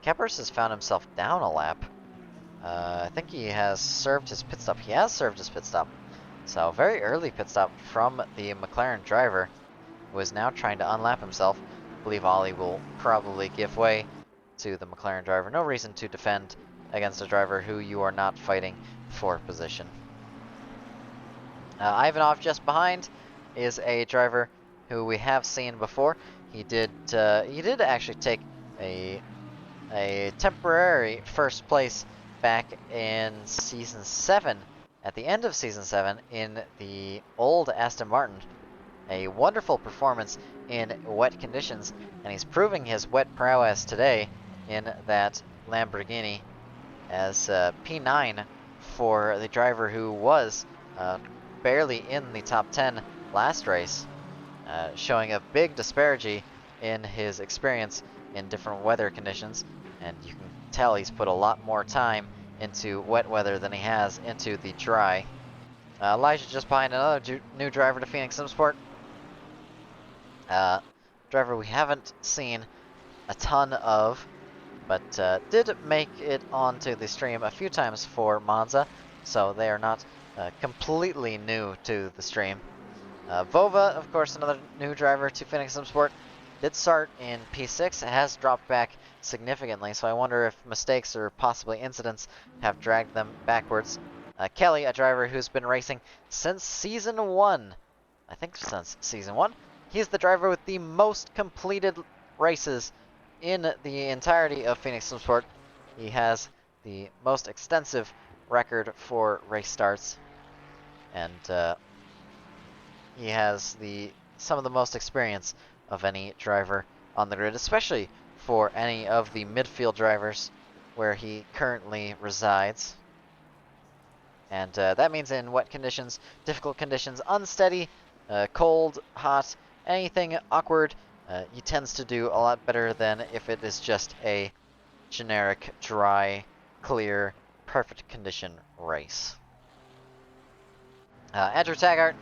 Keppers has found himself down a lap. I think he has served his pit stop. He has served his pit stop. So very early pit stop from the McLaren driver, who is now trying to unlap himself. I believe Ollie will probably give way to the McLaren driver. No reason to defend against a driver who you are not fighting for position. Ivanov just behind is a driver who we have seen before. He did actually take a temporary first place back in Season 7, at the end of Season 7, in the old Aston Martin. A wonderful performance in wet conditions, and he's proving his wet prowess today in that Lamborghini as P9 for the driver who was barely in the top 10 last race, showing a big disparity in his experience in different weather conditions, and you can tell he's put a lot more time into wet weather than he has into the dry. Elijah just behind another new driver to Phoenix Sport. Driver we haven't seen a ton of, but did make it onto the stream a few times for Monza, so they are not completely new to the stream. Vova, of course, another new driver to Phoenix Sport, did start in P6, has dropped back significantly, so I wonder if mistakes or possibly incidents have dragged them backwards. Kelly, a driver who's been racing since Season 1, I think since Season 1, he's the driver with the most completed races in the entirety of Phoenix Sport. He has the most extensive record for race starts, and he has some of the most experience of any driver on the grid, especially for any of the midfield drivers where he currently resides. And that means in wet conditions, difficult conditions, unsteady, cold, hot, anything awkward, he tends to do a lot better than if it is just a generic, dry, clear, perfect condition race. Andrew Taggart,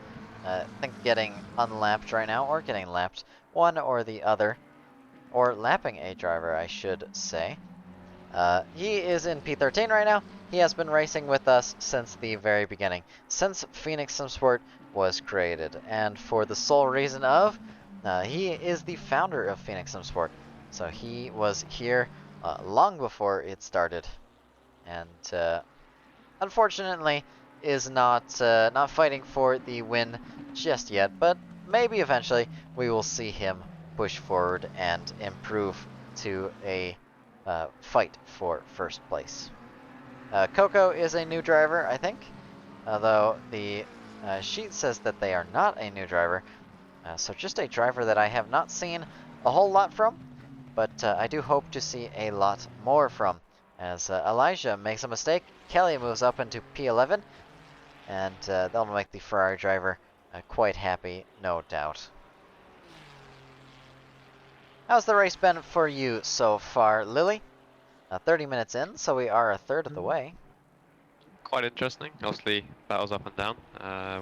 I think getting unlapped right now, or getting lapped, one or the other, or lapping a driver, I should say. He is in P13 right now. He has been racing with us since the very beginning, since Phoenix Sport was created, and for the sole reason of, he is the founder of Phoenix Sport. So he was here long before it started, and unfortunately is not fighting for the win just yet, but maybe eventually we will see him push forward and improve to a fight for first place. Coco is a new driver, I think, although the sheet says that they are not a new driver, so just a driver that I have not seen a whole lot from, but I do hope to see a lot more from. As Elijah makes a mistake, Kelly moves up into P11, and that'll make the Ferrari driver quite happy, no doubt. How's the race been for you so far, Lily? 30 minutes in, so we are a third of the way. quite interesting. Obviously, battles up and down.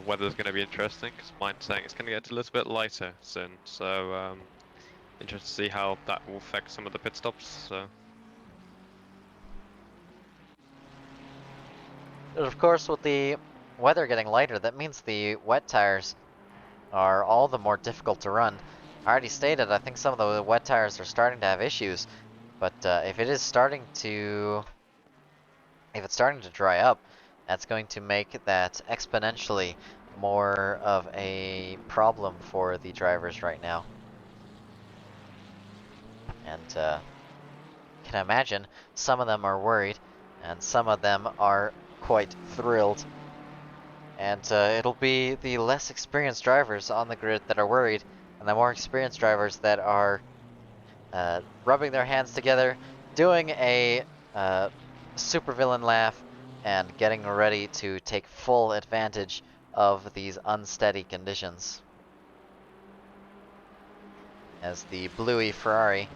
Weather's going to be interesting because mine's saying it's going to get a little bit lighter soon. So interested to see how that will affect some of the pit stops. So. But of course, with the weather getting lighter, that means the wet tires are all the more difficult to run. I already stated, I think some of the wet tires are starting to have issues, but if it's starting to dry up, that's going to make that exponentially more of a problem for the drivers right now. And can imagine some of them are worried, and some of them are quite thrilled. And it'll be the less experienced drivers on the grid that are worried, and the more experienced drivers that are rubbing their hands together, doing a supervillain laugh, and getting ready to take full advantage of these unsteady conditions. As the bluey Ferrari,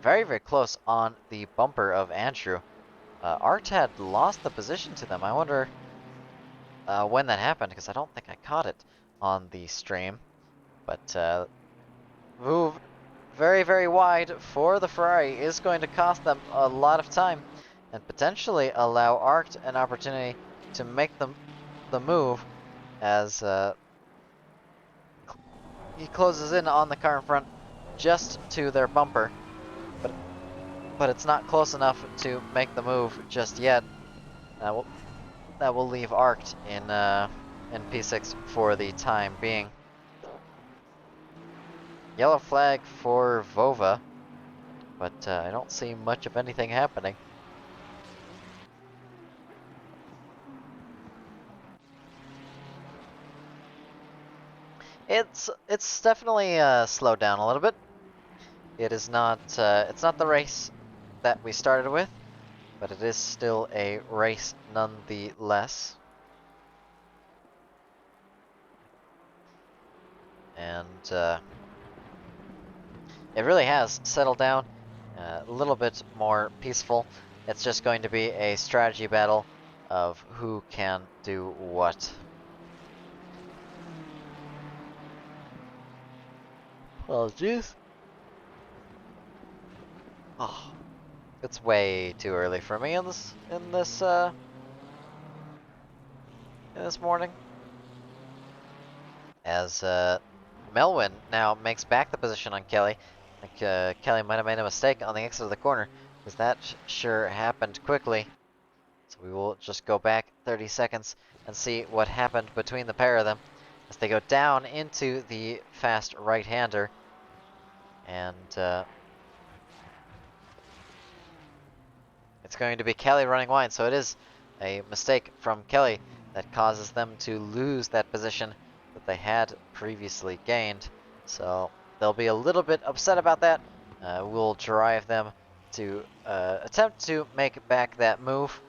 very, very close on the bumper of Andrew. Art had lost the position to them. I wonder when that happened, because I don't think I caught it on the stream. But move very, very wide for the Ferrari is going to cost them a lot of time and potentially allow Art an opportunity to make the move as he closes in on the car in front just to their bumper. But it's not close enough to make the move just yet. That will leave Arced in P6 for the time being. Yellow flag for Vova, but I don't see much of anything happening. It's definitely slowed down a little bit. It is not it's not the race that we started with, but it is still a race nonetheless. And it really has settled down, a little bit more peaceful. It's just going to be a strategy battle of who can do what. Apologies. Oh, it's way too early for me in this morning. As Melwin now makes back the position on Kelly. I think Kelly might have made a mistake on the exit of the corner, because that sure happened quickly. So we will just go back 30 seconds and see what happened between the pair of them as they go down into the fast right-hander. And it's going to be Kelly running wide, so it is a mistake from Kelly that causes them to lose that position that they had previously gained. So they'll be a little bit upset about that. We'll drive them to attempt to make back that move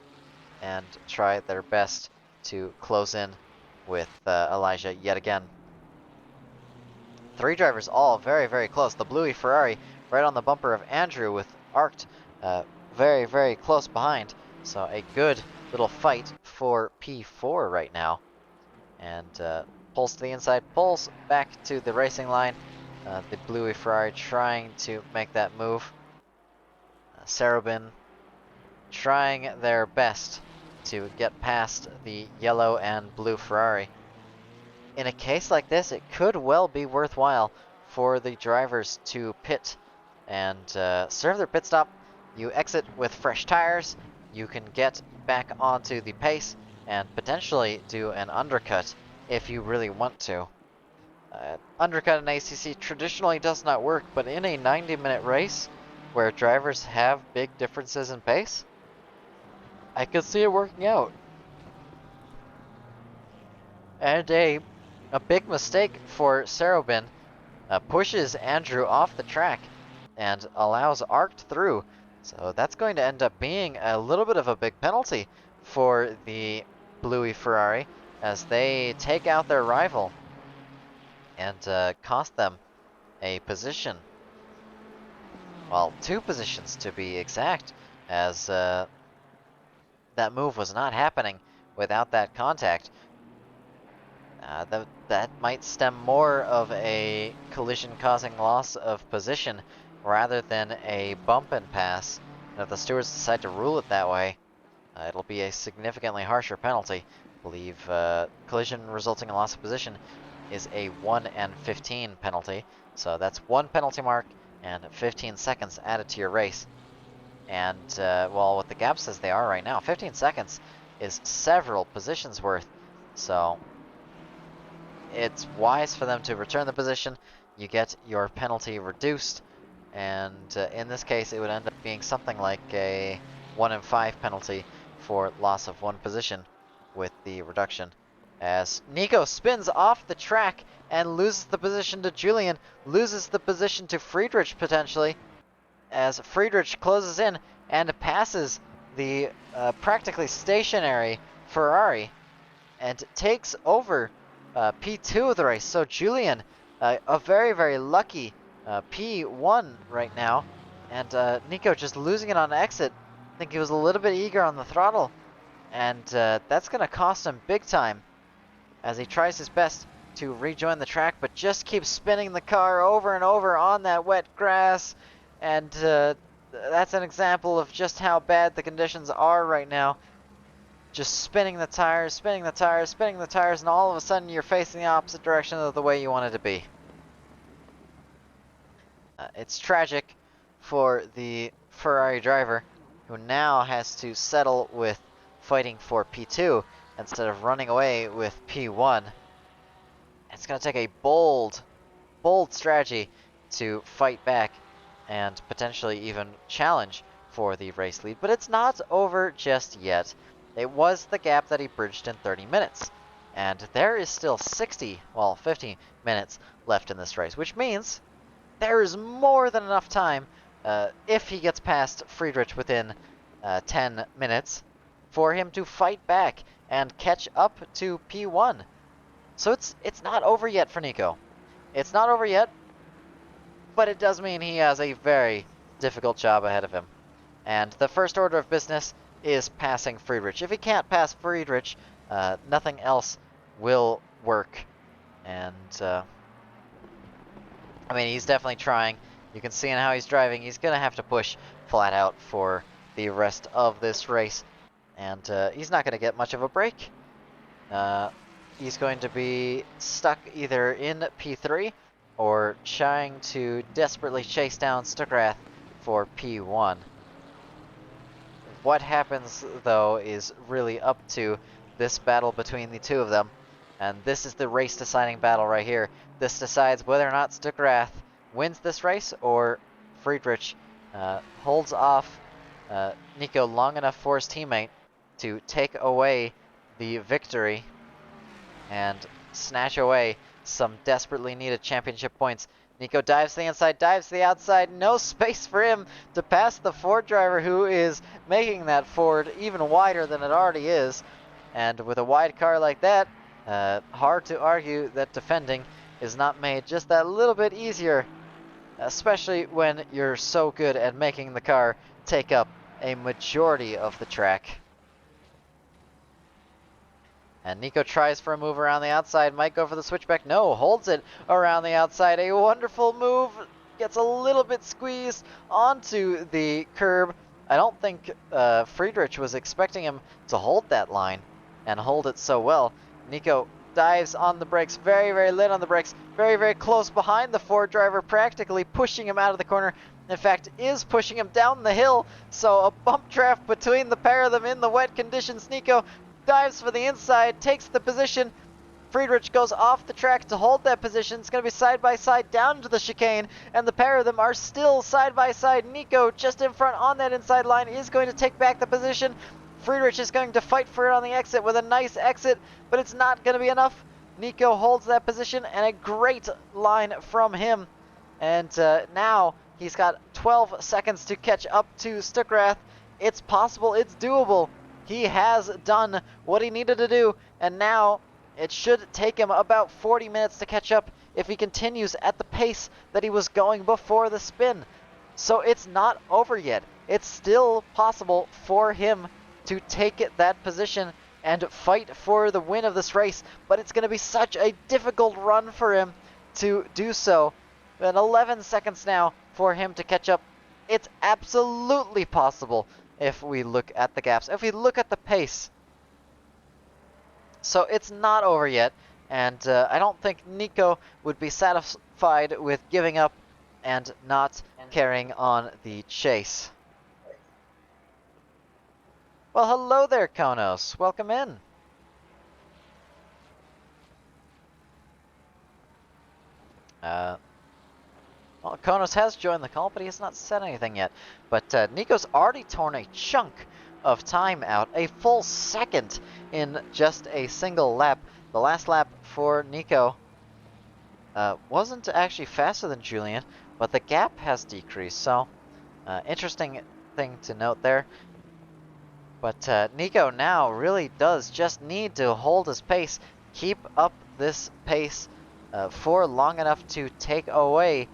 and try their best to close in with Elijah yet again. Three drivers all very, very close. The bluey Ferrari right on the bumper of Andrew with Arced very, very close behind. So a good little fight for P4 right now. And pulls to the inside, pulls back to the racing line. The bluey Ferrari trying to make that move. Sarabin trying their best to get past the yellow and blue Ferrari. In a case like this, it could well be worthwhile for the drivers to pit and serve their pit stop. You exit with fresh tires, you can get back onto the pace and potentially do an undercut if you really want to. Undercut in ACC traditionally does not work, but in a 90-minute race where drivers have big differences in pace, I could see it working out. And a big mistake for Sarabin pushes Andrew off the track and allows Arced through. So that's going to end up being a little bit of a big penalty for the bluey Ferrari as they take out their rival and cost them a position. Well, two positions to be exact, as that move was not happening without that contact. That might stem more of a collision-causing loss of position rather than a bump and pass. And if the stewards decide to rule it that way, it'll be a significantly harsher penalty. I believe collision resulting in loss of position is a 1 and 15 penalty. So that's 1 penalty mark and 15 seconds added to your race. And, well, with the gaps as they are right now, 15 seconds is several positions worth. So it's wise for them to return the position. You get your penalty reduced. And in this case, it would end up being something like a 1 and 5 penalty for loss of 1 position with the reduction. As Nico spins off the track and loses the position to Julian, loses the position to Friedrich potentially, as Friedrich closes in and passes the practically stationary Ferrari and takes over P2 of the race. So Julian, a very, very lucky P1 right now, and Nico just losing it on exit. I think he was a little bit eager on the throttle, and that's going to cost him big time as he tries his best to rejoin the track, but just keeps spinning the car over and over on that wet grass. And that's an example of just how bad the conditions are right now. Just spinning the tires, spinning the tires, spinning the tires, and all of a sudden you're facing the opposite direction of the way you wanted to be. It's tragic for the Ferrari driver, who now has to settle with fighting for P2 instead of running away with P1. It's going to take a bold strategy to fight back and potentially even challenge for the race lead, but it's not over just yet. It was the gap that he bridged in 30 minutes, and there is still 50 minutes left in this race, which means there is more than enough time, if he gets past Friedrich within 10 minutes, for him to fight back and catch up to P1. So it's not over yet for Nico. It's not over yet, but it does mean he has a very difficult job ahead of him. And the first order of business is passing Friedrich. If he can't pass Friedrich, nothing else will work. And, I mean, he's definitely trying. You can see in how he's driving, he's going to have to push flat out for the rest of this race. And he's not going to get much of a break. He's going to be stuck either in P3 or trying to desperately chase down Stuckrath for P1. What happens, though, is really up to this battle between the two of them. And this is the race-deciding battle right here. This decides whether or not Stuckrath wins this race or Friedrich holds off Nico long enough for his teammate to take away the victory and snatch away some desperately needed championship points. Nico dives to the inside, dives to the outside. No space for him to pass the Ford driver, who is making that Ford even wider than it already is. And with a wide car like that, hard to argue that defending is not made just that little bit easier, especially when you're so good at making the car take up a majority of the track. And Nico tries for a move around the outside, might go for the switchback. No, holds it around the outside. A wonderful move. Gets a little bit squeezed onto the curb. I don't think Friedrich was expecting him to hold that line and hold it so well. Nico dives on the brakes, very, very late on the brakes, very, very close behind the Ford driver, practically pushing him out of the corner. In fact, is pushing him down the hill. So a bump draft between the pair of them in the wet conditions. Nico dives for the inside, takes the position. Friedrich goes off the track to hold that position. It's going to be side by side down to the chicane, and the pair of them are still side by side. Nico just in front on that inside line is going to take back the position. Friedrich is going to fight for it on the exit with a nice exit, but it's not going to be enough. Nico holds that position, and a great line from him. And now he's got 12 seconds to catch up to Stuckrath. It's possible, it's doable. He has done what he needed to do, and now it should take him about 40 minutes to catch up if he continues at the pace that he was going before the spin. So it's not over yet. It's still possible for him to take that position and fight for the win of this race, but it's going to be such a difficult run for him to do so. And 11 seconds now for him to catch up. It's absolutely possible if we look at the gaps, if we look at the pace. So it's not over yet, and I don't think Nico would be satisfied with giving up and not carrying on the chase. Well, hello there, Konos. Welcome in. Well, Konos has joined the call, but he has not said anything yet. But Nico's already torn a chunk of time out, a full second in just a single lap. The last lap for Nico wasn't actually faster than Julian, but the gap has decreased, so interesting thing to note there. But Nico now really does just need to hold his pace, keep up this pace for long enough to take away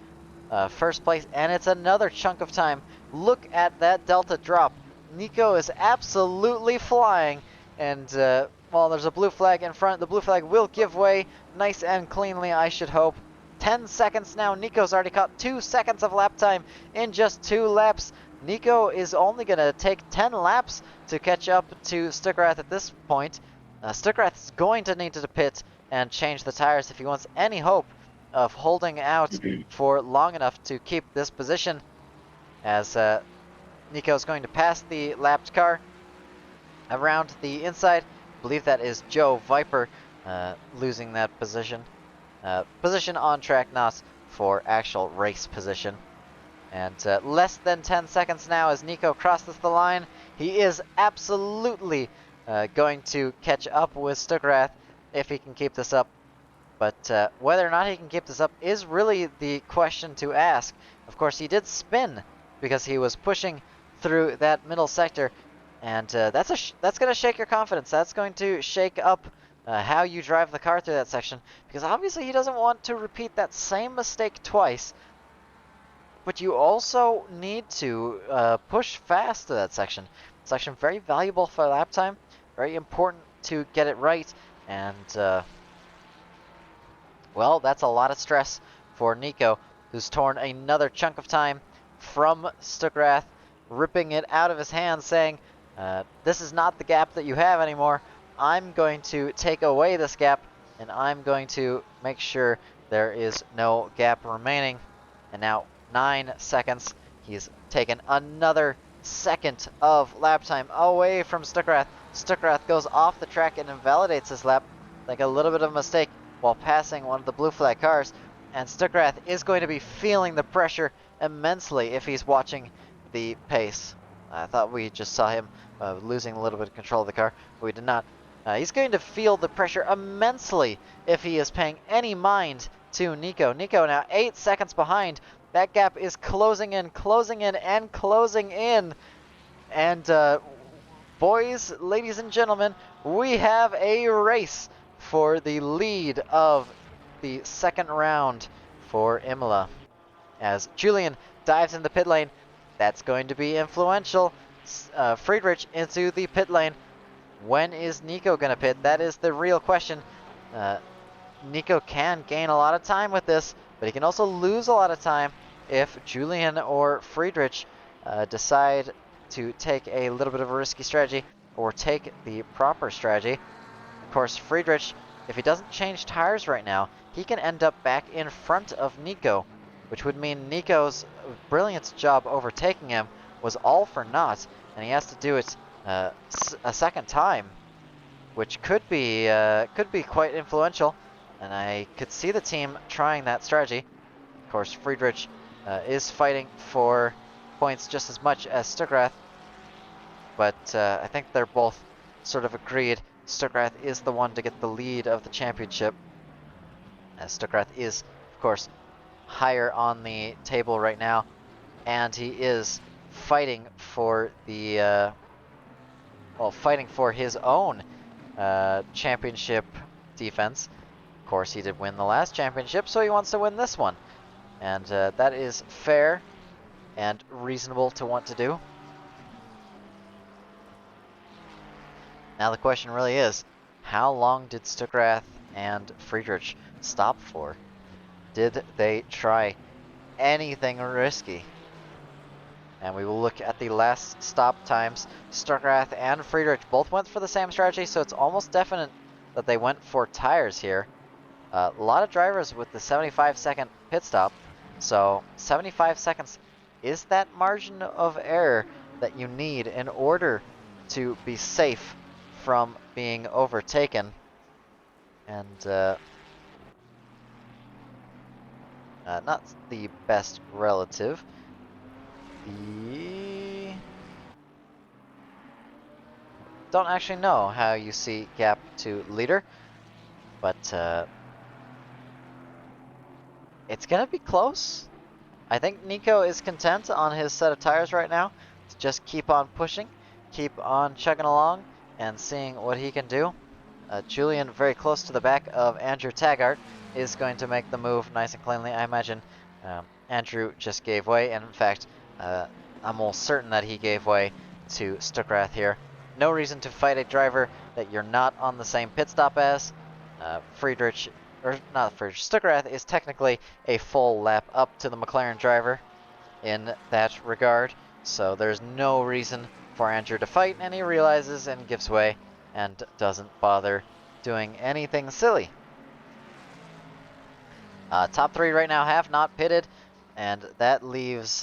first place, and it's another chunk of time. Look at that delta drop. Nico is absolutely flying, and well, there's a blue flag in front. The blue flag will give way nice and cleanly, I should hope. 10 seconds now. Nico's already caught 2 seconds of lap time in just 2 laps. Nico is only going to take 10 laps to catch up to Stuckrath at this point. Stuckrath is going to need to pit and change the tires if he wants any hope of holding out for long enough to keep this position, as Nico is going to pass the lapped car around the inside. I believe that is Joe Viper losing that position. Position on track, not for actual race position. And less than 10 seconds now as Nico crosses the line. He is absolutely going to catch up with Stuckrath if he can keep this up. But whether or not he can keep this up is really the question to ask. Of course, he did spin because he was pushing through that middle sector. And that's going to shake your confidence. That's going to shake up how you drive the car through that section. Because obviously he doesn't want to repeat that same mistake twice. But you also need to push fast to that section. Section very valuable for lap time. Very important to get it right. And, well, that's a lot of stress for Nico, who's torn another chunk of time from Stuckrath, ripping it out of his hands, saying, this is not the gap that you have anymore. I'm going to take away this gap, and I'm going to make sure there is no gap remaining. And now 9 seconds. He's taken another second of lap time away from Stuckrath. Stuckrath goes off the track and invalidates his lap, like a little bit of a mistake, while passing one of the blue flag cars. And Stuckrath is going to be feeling the pressure immensely if he's watching the pace. I thought we just saw him losing a little bit of control of the car, but we did not. He's going to feel the pressure immensely if he is paying any mind to Nico. Nico now 8 seconds behind. That gap is closing in, and closing in. And boys, ladies and gentlemen, we have a race for the lead of the second round for Imola. As Julian dives in the pit lane, that's going to be influential. Friedrich into the pit lane. When is Nico going to pit? That is the real question. Nico can gain a lot of time with this, but he can also lose a lot of time if Julian or Friedrich decide to take a little bit of a risky strategy or take the proper strategy. Of course, Friedrich, if he doesn't change tires right now, he can end up back in front of Nico, which would mean Nico's brilliant job overtaking him was all for naught, and he has to do it a second time, which could be quite influential, and I could see the team trying that strategy. Of course, Friedrich is fighting for points just as much as Stuckrath, but I think they're both sort of agreed Stuckrath is the one to get the lead of the championship, as Stuckrath is, of course, higher on the table right now, and he is fighting for the fighting for his own championship defense. Of course, he did win the last championship, so he wants to win this one, and that is fair and reasonable to want to do. Now the question really is, how long did Stuckrath and Friedrich stop for? Did they try anything risky? And we will look at the last stop times. Stuckrath and Friedrich both went for the same strategy, so it's almost definite that they went for tires here. A lot of drivers with the 75-second pit stop, so 75 seconds is that margin of error that you need in order to be safe from being overtaken. And not the best relative. Don't actually know how you see gap to leader, but it's gonna be close. I think Nico is content on his set of tires right now to just keep on pushing, keep on chugging along, and seeing what he can do. Julian, very close to the back of Andrew Taggart, is going to make the move nice and cleanly. I imagine Andrew just gave way, and in fact, I'm almost certain that he gave way to Stuckrath here. No reason to fight a driver that you're not on the same pit stop as. Friedrich, or not Friedrich, Stuckrath is technically a full lap up to the McLaren driver in that regard, so there's no reason for Andrew to fight, and he realizes and gives way and doesn't bother doing anything silly. Top three right now have not pitted, and that leaves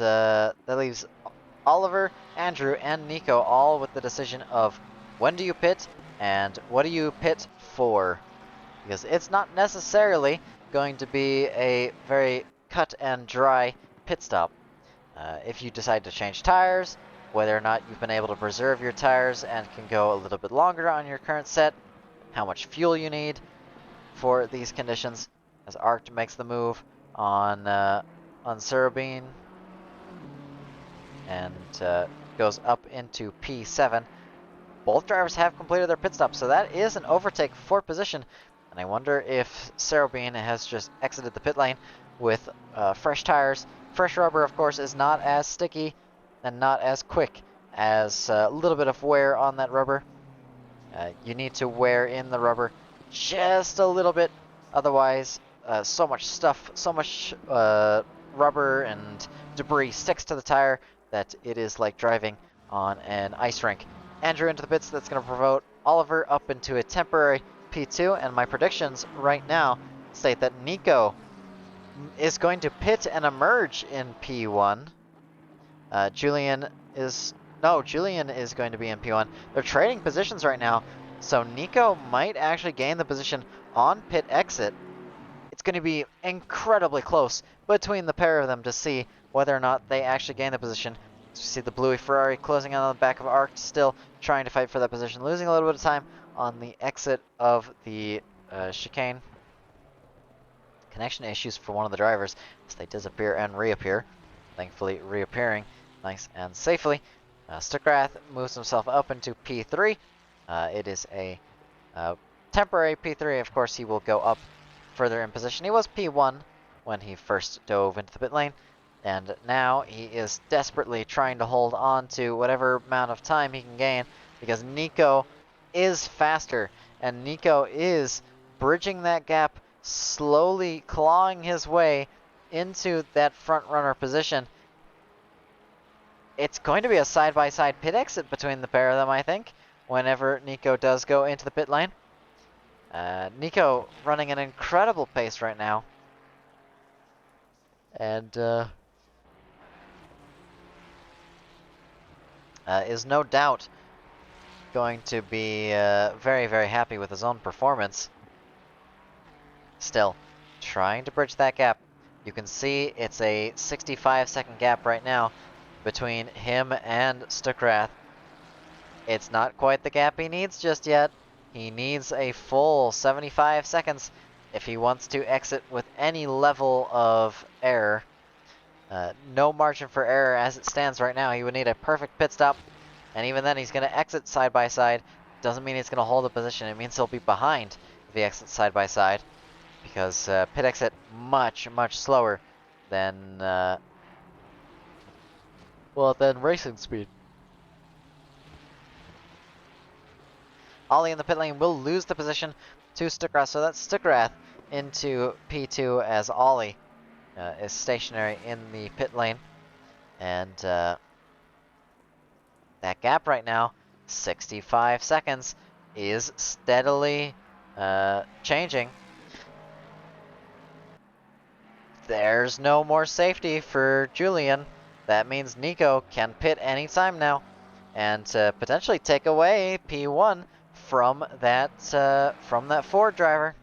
Oliver, Andrew, and Nico all with the decision of when do you pit and what do you pit for, because it's not necessarily going to be a very cut and dry pit stop. If you decide to change tires, whether or not you've been able to preserve your tires and can go a little bit longer on your current set, how much fuel you need for these conditions, as Arct makes the move on Cerebine and goes up into P7. Both drivers have completed their pit stop, so that is an overtake for position, and I wonder if Cerebine has just exited the pit lane with fresh tires. Fresh rubber, of course, is not as sticky and not as quick as a little bit of wear on that rubber. You need to wear in the rubber just a little bit, otherwise so much stuff, so much rubber and debris sticks to the tire that it is like driving on an ice rink. Andrew into the pits, that's going to promote Oliver up into a temporary P2, and my predictions right now state that Nico is going to pit and emerge in P1. Julian is going to be in P1. They're trading positions right now, so Nico might actually gain the position on pit exit. It's going to be incredibly close between the pair of them to see whether or not they actually gain the position. So you see the Bluey Ferrari closing on the back of Arc, still trying to fight for that position, losing a little bit of time on the exit of the chicane. Connection issues for one of the drivers as they disappear and reappear. Thankfully reappearing nice and safely. Stuckrath moves himself up into P3. It is a temporary P3. Of course, he will go up further in position. He was P1 when he first dove into the pit lane, and now he is desperately trying to hold on to whatever amount of time he can gain, because Nico is faster, and Nico is bridging that gap, slowly clawing his way into that front runner position. It's going to be a side-by-side pit exit between the pair of them, I think, whenever Nico does go into the pit lane. Nico running an incredible pace right now. And is no doubt going to be very, very happy with his own performance. Still, trying to bridge that gap. You can see it's a 65-second gap right now between him and Stuckrath. It's not quite the gap he needs just yet. He needs a full 75 seconds if he wants to exit with any level of error. No margin for error as it stands right now. He would need a perfect pit stop, and even then he's going to exit side by side. Doesn't mean he's going to hold a position. It means he'll be behind if he exits side by side, because pit exit much, much slower than than racing speed. Ollie in the pit lane will lose the position to Stuckrath, so that's Stuckrath into P2 as Ollie is stationary in the pit lane. And that gap right now, 65 seconds, is steadily changing. There's no more safety for Julian. That means Nico can pit anytime now and potentially take away P1 from that Ford driver.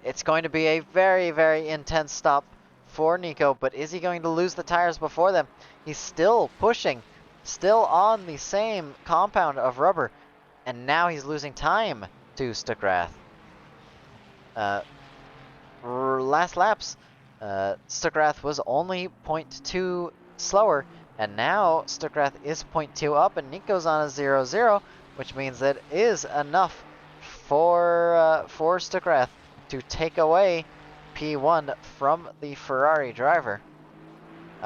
It's going to be a very, very intense stop for Nico, but is he going to lose the tires before them? He's still pushing, still on the same compound of rubber, and now he's losing time to Stuckrath. Last laps, Stuckrath was only 0.2 slower, and now Stuckrath is 0.2 up, and Nico's on a 0-0, which means that is enough for Stuckrath to take away P1 from the Ferrari driver.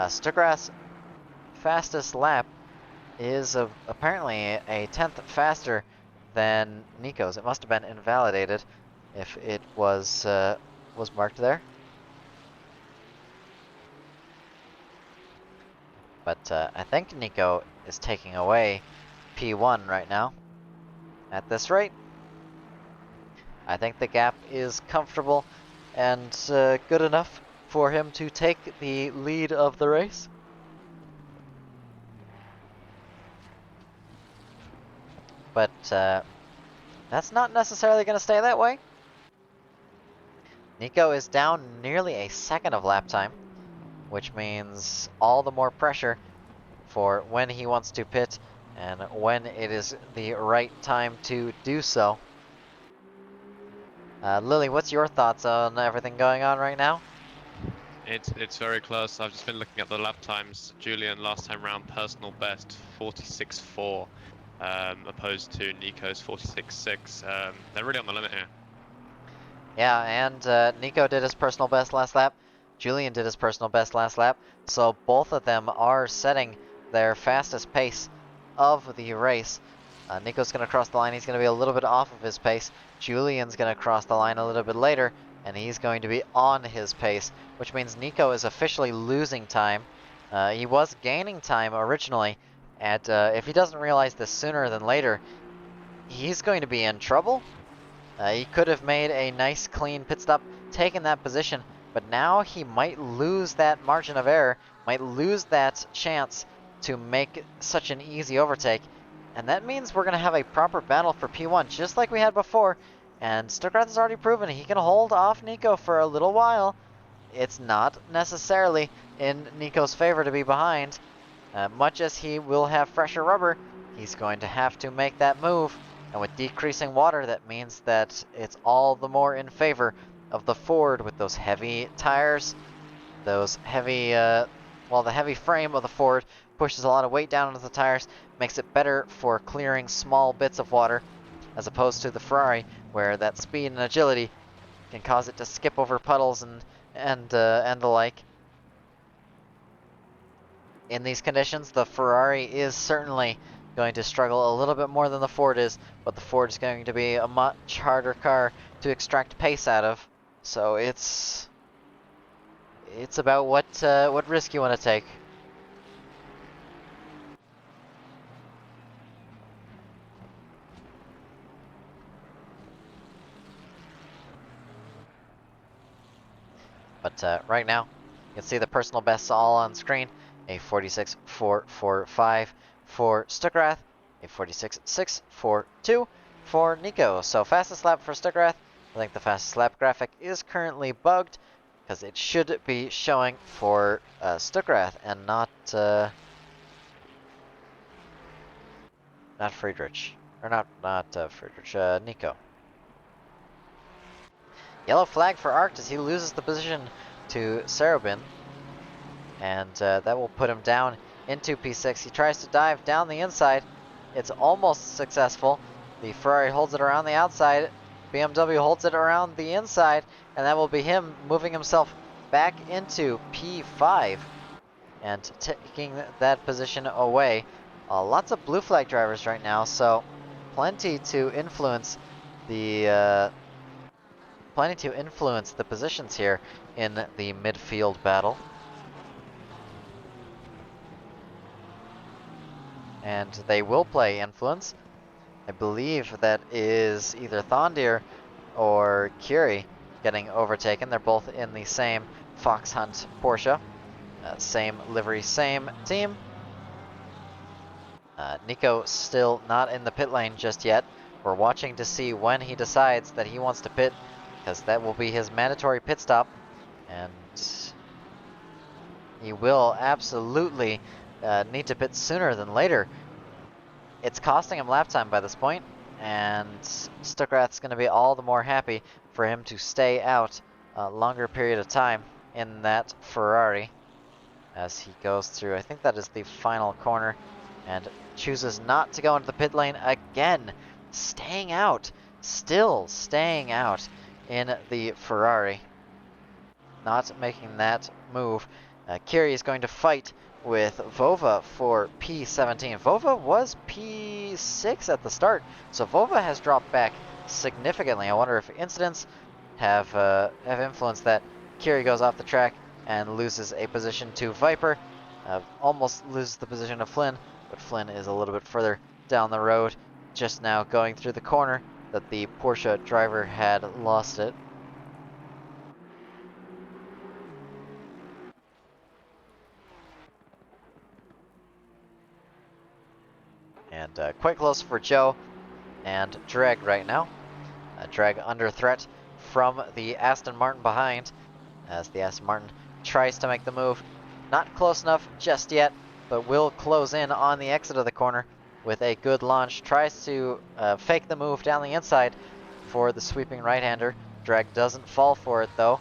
Stuckrath's fastest lap is apparently a 10th faster than Nico's. It must have been invalidated if it was marked there. But I think Nico is taking away P1 right now at this rate. I think the gap is comfortable and good enough for him to take the lead of the race. But that's not necessarily going to stay that way. Nico is down nearly a second of lap time, which means all the more pressure for when he wants to pit and when it is the right time to do so. Lily, what's your thoughts on everything going on right now? It's very close. I've just been looking at the lap times. Julian last time round personal best 46.4, opposed to Nico's 46.6. They're really on the limit here. Yeah, and Nico did his personal best last lap. Julian did his personal best last lap. So both of them are setting their fastest pace of the race. Nico's going to cross the line. He's going to be a little bit off of his pace. Julian's going to cross the line a little bit later, and he's going to be on his pace, which means Nico is officially losing time. He was gaining time originally, and if he doesn't realize this sooner than later, he's going to be in trouble. He could have made a nice clean pit stop, taken that position, but now he might lose that margin of error, might lose that chance to make such an easy overtake. And that means we're going to have a proper battle for P1, just like we had before. And Stuckrath has already proven he can hold off Nico for a little while. It's not necessarily in Nico's favor to be behind. Much as he will have fresher rubber, he's going to have to make that move. And with decreasing water, that means that it's all the more in favor of the Ford with those heavy tires. Those heavy, the heavy frame of the Ford pushes a lot of weight down onto the tires, makes it better for clearing small bits of water, as opposed to the Ferrari, where that speed and agility can cause it to skip over puddles and the like. In these conditions, the Ferrari is certainly going to struggle a little bit more than the Ford is, but the Ford is going to be a much harder car to extract pace out of. So it's about what risk you want to take. But right now, you can see the personal bests all on screen. A 46.445 for Stuckrath, a 46.642 for Nico. So fastest lap for Stuckrath. I think the fastest lap graphic is currently bugged because it should be showing for Stuckrath and not Friedrich, or not Friedrich, Nico. Yellow flag for Arct as he loses the position to Sarabin, and that will put him down into P6. He tries to dive down the inside. It's almost successful. The Ferrari holds it around the outside. BMW holds it around the inside, and that will be him moving himself back into P5 and taking that position away. Lots of blue flag drivers right now, so plenty to influence the positions here in the midfield battle. And they will play influence. I believe that is either Thondir or Curie getting overtaken. They're both in the same Fox Hunt Porsche. Same livery, same team. Nico still not in the pit lane just yet. We're watching to see when he decides that he wants to pit, because that will be his mandatory pit stop. And he will absolutely need to pit sooner than later. It's costing him lap time by this point, and Stuckrath's going to be all the more happy for him to stay out a longer period of time in that Ferrari as he goes through. I think that is the final corner, and chooses not to go into the pit lane again, staying out, still staying out in the Ferrari, not making that move. Kiri is going to fight with Vova for P17. Vova was P6 at the start, so Vova has dropped back significantly. I wonder if incidents have influenced that. Kiri goes off the track and loses a position to Viper. Almost loses the position of Flynn, but Flynn is a little bit further down the road, just now going through the corner that the Porsche driver had lost it. And quite close for Joe and Dreg right now. Dreg under threat from the Aston Martin behind, as the Aston Martin tries to make the move. Not close enough just yet, but will close in on the exit of the corner with a good launch. Tries to fake the move down the inside for the sweeping right-hander. Dreg doesn't fall for it though,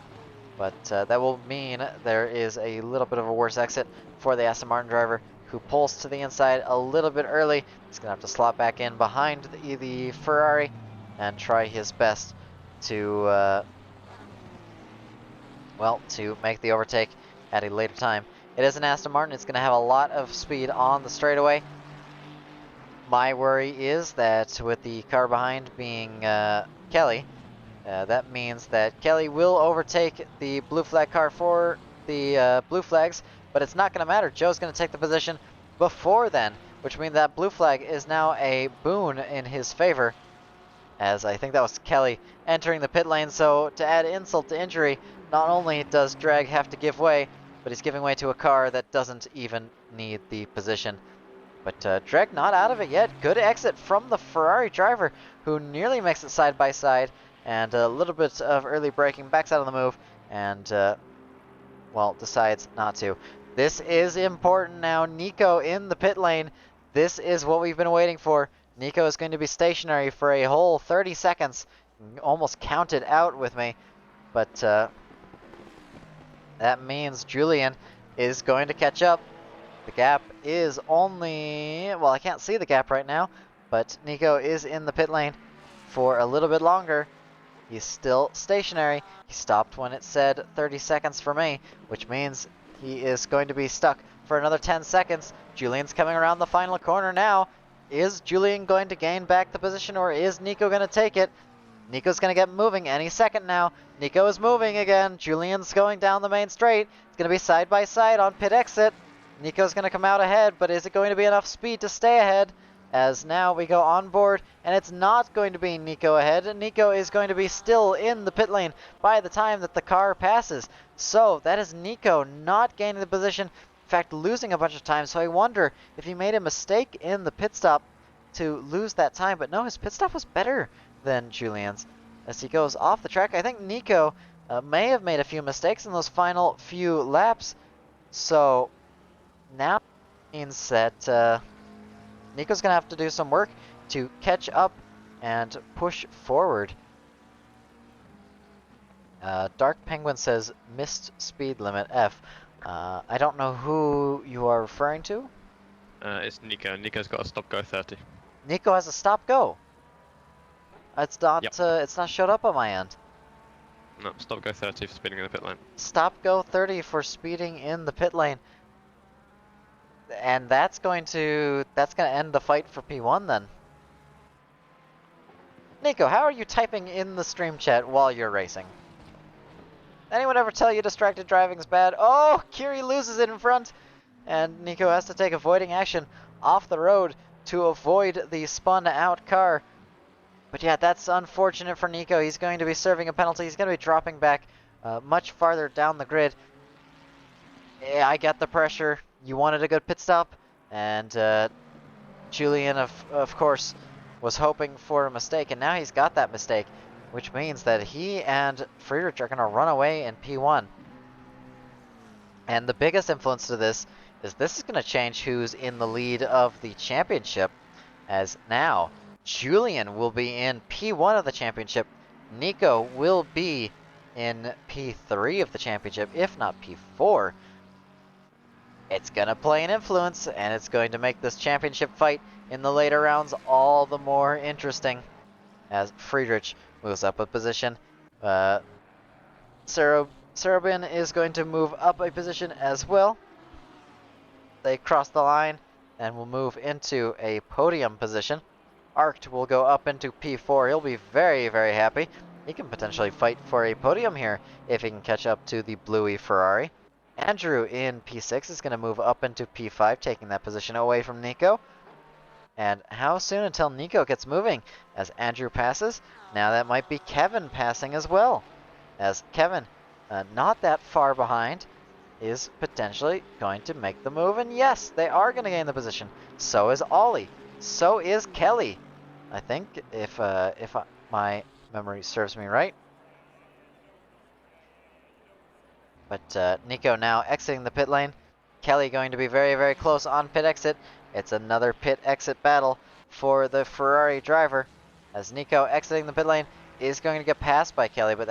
but that will mean there is a little bit of a worse exit for the Aston Martin driver, who pulls to the inside a little bit early. He's going to have to slot back in behind the Ferrari and try his best to, well, to make the overtake at a later time. It is an Aston Martin. It's going to have a lot of speed on the straightaway. My worry is that with the car behind being Kelly, that means that Kelly will overtake the blue flag car for the blue flags, but it's not going to matter. Joe's going to take the position before then, which means that blue flag is now a boon in his favor, as I think that was Kelly entering the pit lane. So to add insult to injury, not only does Drag have to give way, but he's giving way to a car that doesn't even need the position. But Drag not out of it yet. Good exit from the Ferrari driver, who nearly makes it side by side, and a little bit of early braking, backs out of the move, and well, decides not to. This is important now. Nico in the pit lane. This is what we've been waiting for. Nico is going to be stationary for a whole 30 seconds. Almost counted out with me. But that means Julian is going to catch up. The gap is only... well, I can't see the gap right now, but Nico is in the pit lane for a little bit longer. He's still stationary. He stopped when it said 30 seconds for me, which means he is going to be stuck for another 10 seconds. Julian's coming around the final corner now. Is Julian going to gain back the position, or is Nico going to take it? Nico's going to get moving any second now. Nico is moving again. Julian's going down the main straight. It's going to be side by side on pit exit. Nico's going to come out ahead, but is it going to be enough speed to stay ahead? As now we go on board, and it's not going to be Nico ahead. Nico is going to be still in the pit lane by the time that the car passes. So that is Nico not gaining the position, in fact losing a bunch of time. So I wonder if he made a mistake in the pit stop to lose that time. But no, his pit stop was better than Julian's. As he goes off the track, I think Nico may have made a few mistakes in those final few laps. So now it means that Nico's going to have to do some work to catch up and push forward. Dark Penguin says missed speed limit F. I don't know who you are referring to. It's Nico. Nico's got a stop go 30. Nico has a stop go. It's not. Yep. It's not showed up on my end. No, stop go 30 for speeding in the pit lane. Stop go 30 for speeding in the pit lane. And that's going to end the fight for P1 then. Nico, how are you typing in the stream chat while you're racing? Anyone ever tell you distracted driving is bad? Oh, Kiri loses it in front, and Nico has to take avoiding action off the road to avoid the spun out car. But yeah, that's unfortunate for Nico. He's going to be serving a penalty. He's going to be dropping back much farther down the grid. Yeah, I get the pressure. You wanted a good pit stop, and Julian, of course, was hoping for a mistake, and now he's got that mistake, which means that he and Friedrich are going to run away in P1. And the biggest influence to this is going to change who's in the lead of the championship, as now Julian will be in P1 of the championship. Nico will be in P3 of the championship, if not P4. It's going to play an influence, and it's going to make this championship fight in the later rounds all the more interesting, as Friedrich moves up a position. Serobin is going to move up a position as well. They cross the line and will move into a podium position. Arct will go up into P4. He'll be very, very happy. He can potentially fight for a podium here if he can catch up to the bluey Ferrari. Andrew in P6 is going to move up into P5, taking that position away from Nico. And how soon until Nico gets moving as Andrew passes? Now that might be Kevin passing as well, as Kevin, not that far behind, is potentially going to make the move. And yes, they are going to gain the position. So is Ollie. So is Kelly. I think if my memory serves me right. But Nico now exiting the pit lane. Kelly going to be very, very close on pit exit. It's another pit exit battle for the Ferrari driver, as Nico exiting the pit lane is going to get passed by Kelly. But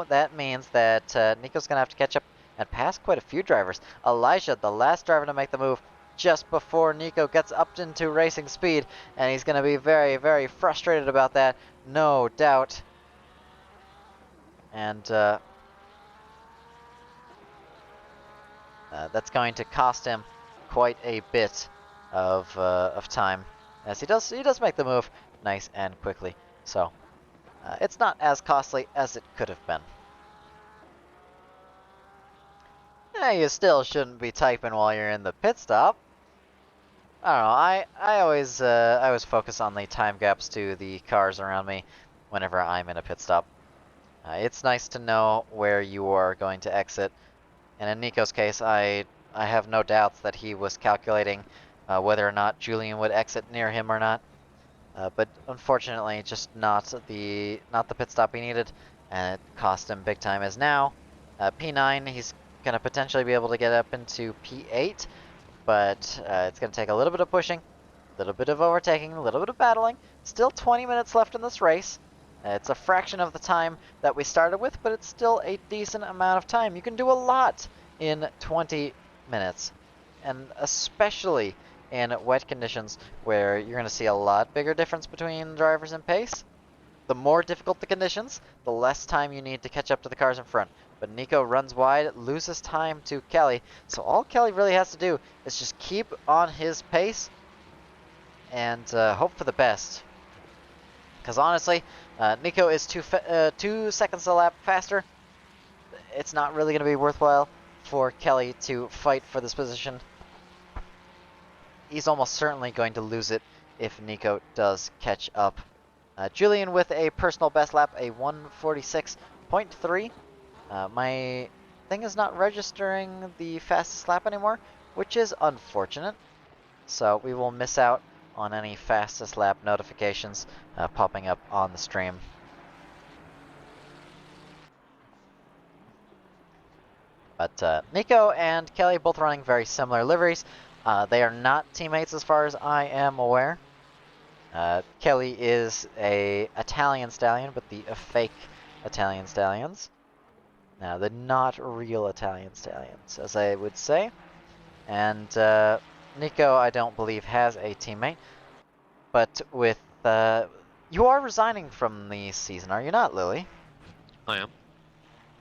that means that Nico's going to have to catch up and pass quite a few drivers. Elijah, the last driver to make the move just before Nico gets up into racing speed, and he's going to be very, very frustrated about that, no doubt. And that's going to cost him quite a bit of time, as he does make the move nice and quickly. So it's not as costly as it could have been. Yeah, you still shouldn't be typing while you're in the pit stop. I don't know. I always focus on the time gaps to the cars around me whenever I'm in a pit stop. It's nice to know where you are going to exit. And in Nico's case, I have no doubts that he was calculating whether or not Julian would exit near him or not. But unfortunately, just not the pit stop he needed, and it cost him big time. As now, P9, he's going to potentially be able to get up into P8, but it's going to take a little bit of pushing, a little bit of overtaking, a little bit of battling. Still 20 minutes left in this race. It's a fraction of the time that we started with, but it's still a decent amount of time. You can do a lot in 20 minutes, and especially in wet conditions where you're going to see a lot bigger difference between drivers in pace. The more difficult the conditions, the less time you need to catch up to the cars in front. But Nico runs wide, loses time to Kelly, so all Kelly really has to do is just keep on his pace and hope for the best. Because honestly, Nico is 2 seconds a lap faster. It's not really going to be worthwhile for Kelly to fight for this position. He's almost certainly going to lose it if Nico does catch up. Julian with a personal best lap, a 1:46.3. My thing is not registering the fastest lap anymore, which is unfortunate. So we will miss out on any fastest lap notifications popping up on the stream. But Nico and Kelly both running very similar liveries. They are not teammates as far as I am aware. Kelly is a Italian stallion, but the fake Italian stallions. Now, the not real Italian stallions, as I would say. And Nico, I don't believe, has a teammate. But with... you are resigning from the season, are you not, Lily? I am.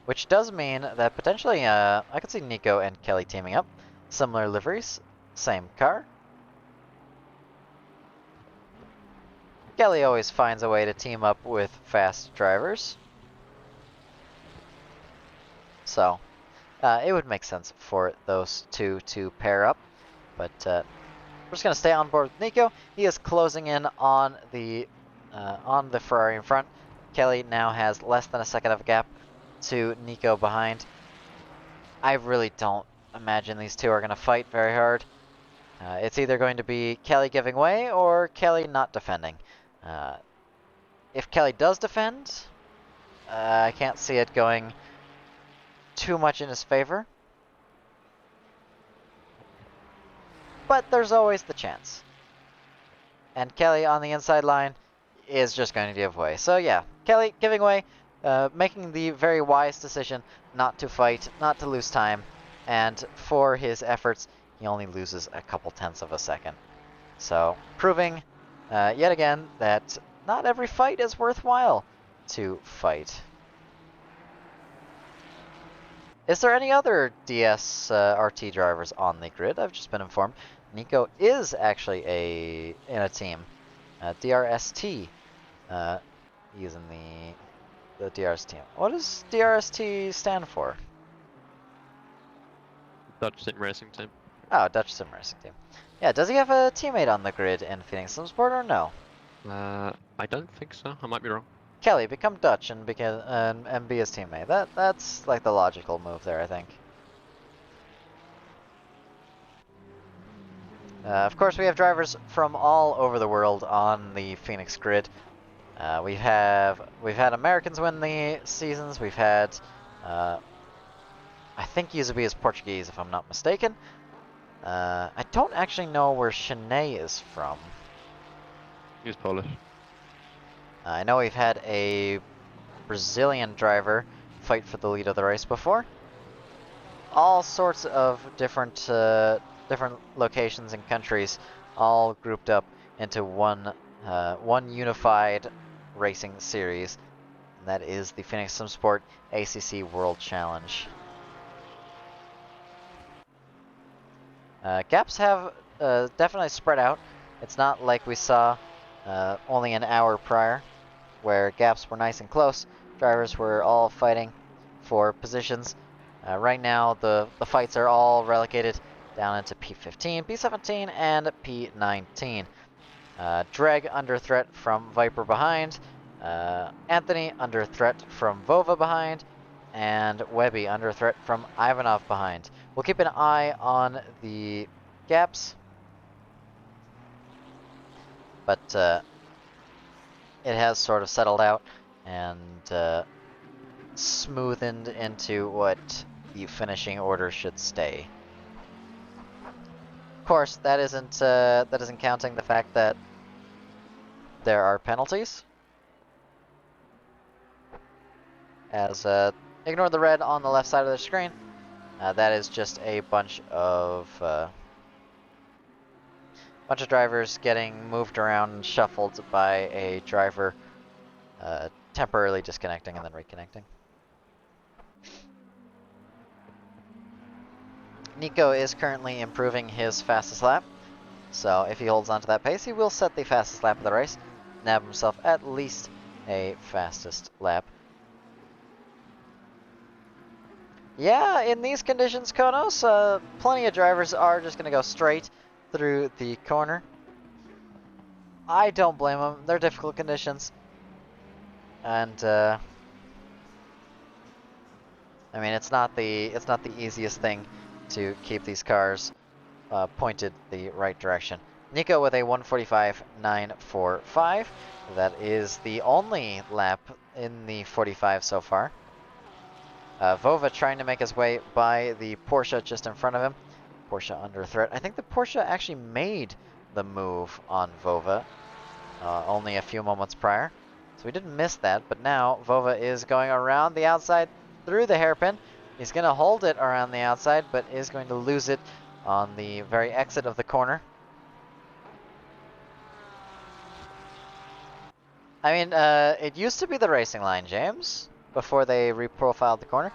Which does mean that potentially I could see Nico and Kelly teaming up. Similar liveries, same car. Kelly always finds a way to team up with fast drivers. So, it would make sense for those two to pair up. But we're just going to stay on board with Nico. He is closing in on the Ferrari in front. Kelly now has less than a second of a gap to Nico behind. I really don't imagine these two are going to fight very hard. It's either going to be Kelly giving way or Kelly not defending. If Kelly does defend, I can't see it going too much in his favor. But there's always the chance. And Kelly on the inside line is just going to give way. So yeah, Kelly giving way, making the very wise decision not to fight, not to lose time. And for his efforts, he only loses a couple tenths of a second. So proving yet again that not every fight is worthwhile to fight. Is there any other DS RT drivers on the grid? I've just been informed Nico is actually in a team, DRST, using the DRS team. What does DRST stand for? Dutch Sim Racing Team. Oh, Dutch Sim Racing Team. Yeah, does he have a teammate on the grid in Phoenix Simsport or no? I don't think so. I might be wrong. Kelly, become Dutch and be his teammate. That's like the logical move there, I think. Of course, we have drivers from all over the world on the Phoenix grid. We've had Americans win the seasons. We've had, I think GOVEE is Portuguese, if I'm not mistaken. I don't actually know where Shanae is from. He's Polish. I know we've had a Brazilian driver fight for the lead of the race before. All sorts of different locations and countries, all grouped up into one unified racing series, and that is the Phoenix Simsport ACC World Challenge. Gaps have definitely spread out. It's not like we saw only an hour prior, where gaps were nice and close. Drivers were all fighting for positions. Right now, the fights are all relegated down into P15, P17, and P19. Dreg under threat from Viper behind, Anthony under threat from Vova behind, and Webby under threat from Ivanov behind. We'll keep an eye on the gaps, but it has sort of settled out and smoothened into what the finishing order should stay. Of course, that isn't counting the fact that there are penalties. As ignore the red on the left side of the screen. That is just a bunch of drivers getting moved around and shuffled by a driver temporarily disconnecting and then reconnecting. Nico is currently improving his fastest lap, so if he holds on to that pace, he will set the fastest lap of the race, nab himself at least a fastest lap. Yeah, in these conditions, Konos, plenty of drivers are just going to go straight through the corner. I don't blame them. They're difficult conditions. And, I mean, it's not the easiest thing to keep these cars pointed the right direction. Nico with a 1:45.945. That is the only lap in the 45 so far. Vova trying to make his way by the Porsche just in front of him. Porsche under threat. I think the Porsche actually made the move on Vova only a few moments prior. So we didn't miss that, but now Vova is going around the outside through the hairpin. He's going to hold it around the outside, but is going to lose it on the very exit of the corner. I mean, it used to be the racing line, James, before they reprofiled the corner.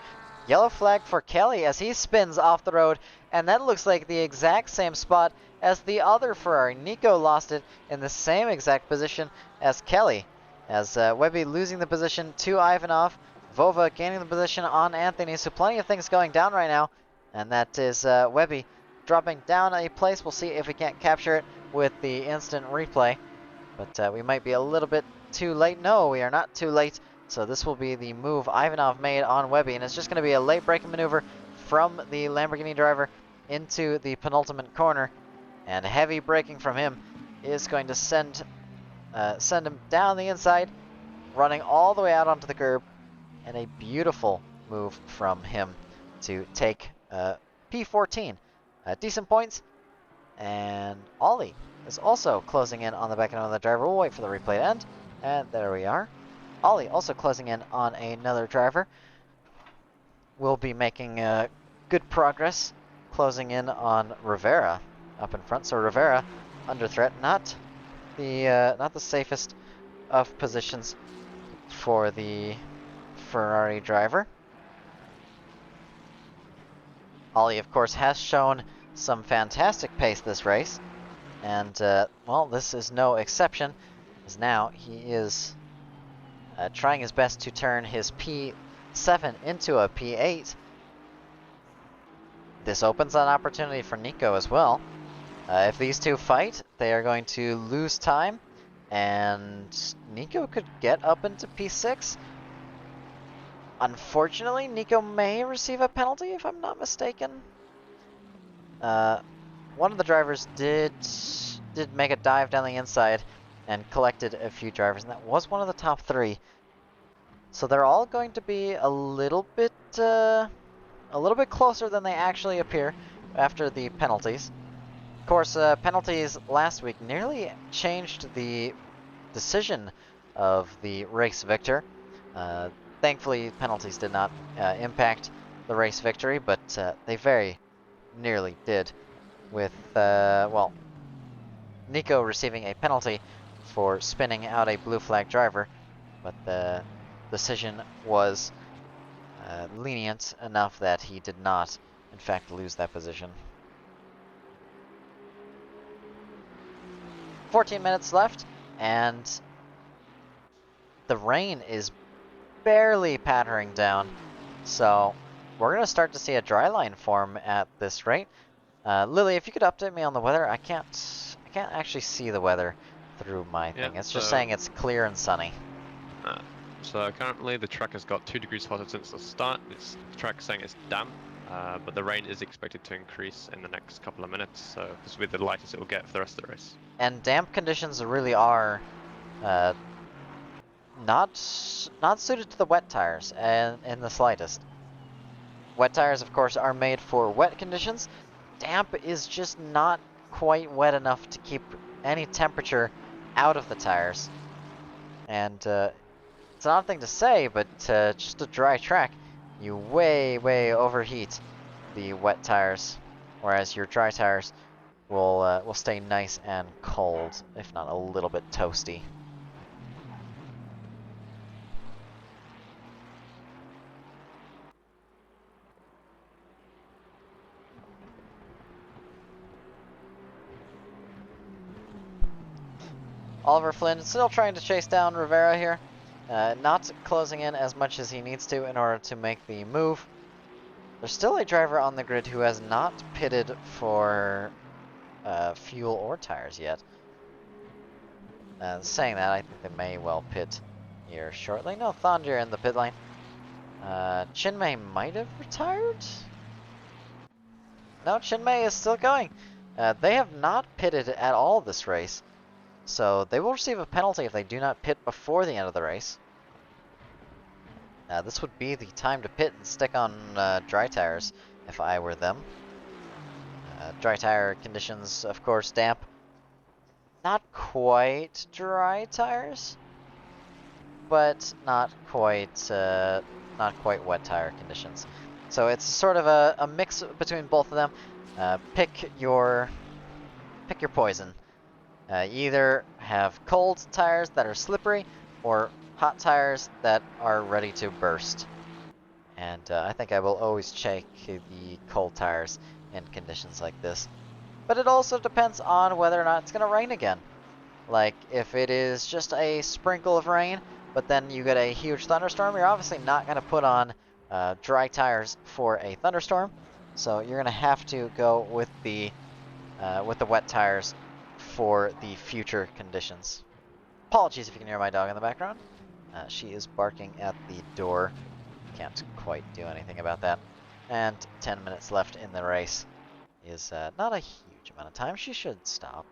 Yellow flag for Kelly as he spins off the road, and that looks like the exact same spot as the other Ferrari. Nico lost it in the same exact position as Kelly, as Webby losing the position to Ivanov, Vova gaining the position on Anthony, so plenty of things going down right now, and that is Webby dropping down a place. We'll see if we can't capture it with the instant replay, but we might be a little bit too late. No, we are not too late. So this will be the move Ivanov made on Webby, and it's just going to be a late braking maneuver from the Lamborghini driver into the penultimate corner, and heavy braking from him is going to send him down the inside, running all the way out onto the curb, and a beautiful move from him to take P14. Decent points, and Ollie is also closing in on the back end of the driver. We'll wait for the replay to end, and there we are. Ollie also closing in on another driver. We'll be making good progress, closing in on Rivera up in front. So Rivera under threat, not the safest of positions for the Ferrari driver. Ollie, of course, has shown some fantastic pace this race, and well, this is no exception, as now he is trying his best to turn his P7 into a P8. This opens an opportunity for Nico as well. If these two fight, they are going to lose time, and Nico could get up into P6. Unfortunately, Nico may receive a penalty, if I'm not mistaken. One of the drivers did make a dive down the inside and collected a few drivers, and that was one of the top 3. So they're all going to be a little bit closer than they actually appear after the penalties. Of course, penalties last week nearly changed the decision of the race victor. Thankfully, penalties did not impact the race victory, but they very nearly did, with well, Nico receiving a penalty for spinning out a blue flag driver, but the decision was lenient enough that he did not, in fact, lose that position. 14 minutes left, and the rain is barely pattering down, so we're going to start to see a dry line form at this rate. Lily, if you could update me on the weather. I can't actually see the weather through my thing. It's just saying it's clear and sunny. So currently the track has got 2 degrees hotter since the start. The track is saying it's damp, but the rain is expected to increase in the next couple of minutes, so this will be the lightest it will get for the rest of the race. And damp conditions really are not suited to the wet tires in the slightest. Wet tires, of course, are made for wet conditions. Damp is just not quite wet enough to keep any temperature out of the tires. And it's an odd thing to say, but just a dry track, you way overheat the wet tires, whereas your dry tires will stay nice and cold, if not a little bit toasty. Oliver Flynn still trying to chase down Rivera here. Not closing in as much as he needs to in order to make the move. There's still a driver on the grid who has not pitted for fuel or tires yet. Saying that, I think they may well pit here shortly. No Thunder in the pit lane. Chinmay might have retired? No, Chinmay is still going. They have not pitted at all this race, so they will receive a penalty if they do not pit before the end of the race. This would be the time to pit and stick on dry tires if I were them. Dry tire conditions, of course, damp. Not quite dry tires, but not quite wet tire conditions. So it's sort of a mix between both of them. Pick your poison. Either have cold tires that are slippery, or hot tires that are ready to burst. And I think I will always check the cold tires in conditions like this. But it also depends on whether or not it's going to rain again. Like, if it is just a sprinkle of rain, but then you get a huge thunderstorm, you're obviously not going to put on dry tires for a thunderstorm. So you're going to have to go with the wet tires for the future conditions. Apologies if you can hear my dog in the background. She is barking at the door. Can't quite do anything about that. And 10 minutes left in the race is not a huge amount of time. She should stop.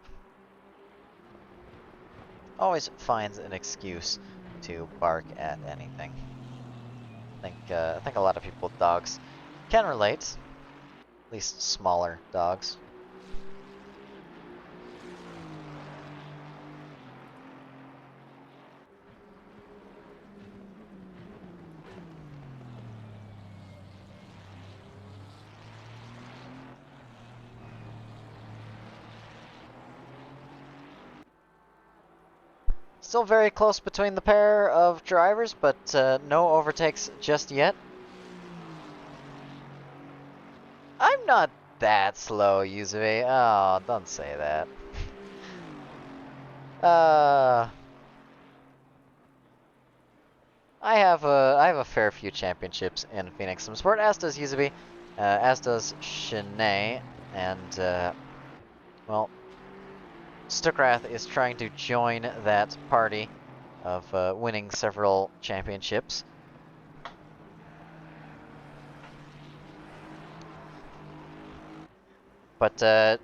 Always finds an excuse to bark at anything. I think a lot of people with dogs can relate. At least smaller dogs. Still very close between the pair of drivers, but no overtakes just yet. I'm not that slow, Yuzuve. Oh, don't say that. I have a fair few championships in Phoenix Sim Sport, as does Yuzuve, as does Shanae, and well, Stukrath is trying to join that party of winning several championships. But,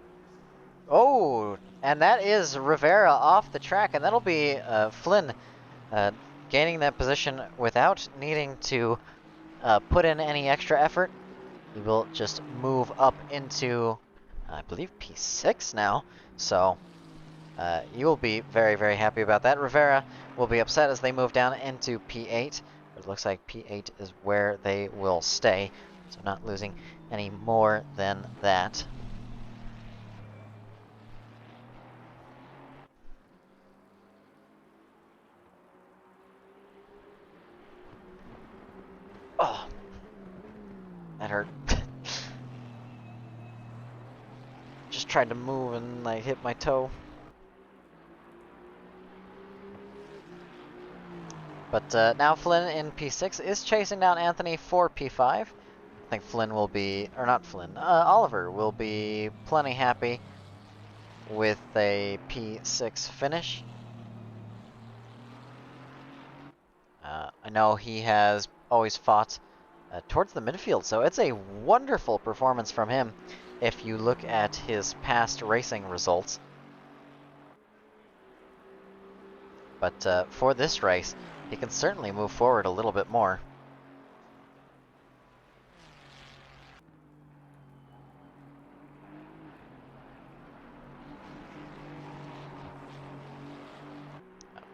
oh, and that is Rivera off the track, and that'll be Flynn gaining that position without needing to put in any extra effort. He will just move up into, I believe, P6 now, so you will be very, very happy about that. Rivera will be upset as they move down into P8, but it looks like P8 is where they will stay, so not losing any more than that. Oh, that hurt. Just tried to move and I hit my toe. But now Flynn in P6 is chasing down Anthony for P5. I think Flynn will be, or not Flynn, Oliver will be plenty happy with a P6 finish. I know he has always fought towards the midfield, so it's a wonderful performance from him if you look at his past racing results. But for this race, he can certainly move forward a little bit more.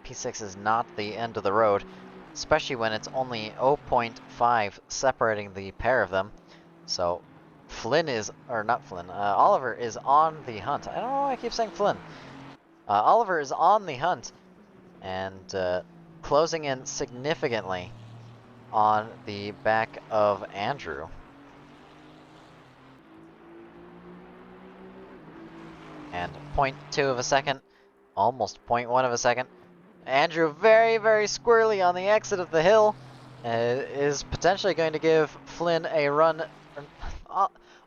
P6 is not the end of the road, especially when it's only 0.5 separating the pair of them. So Flynn is, or not Flynn, Oliver is on the hunt. I don't know why I keep saying Flynn. Oliver is on the hunt and closing in significantly on the back of Andrew. And 0.2 of a second, almost 0.1 of a second. Andrew very, very squirrely on the exit of the hill, is potentially going to give Flynn a run,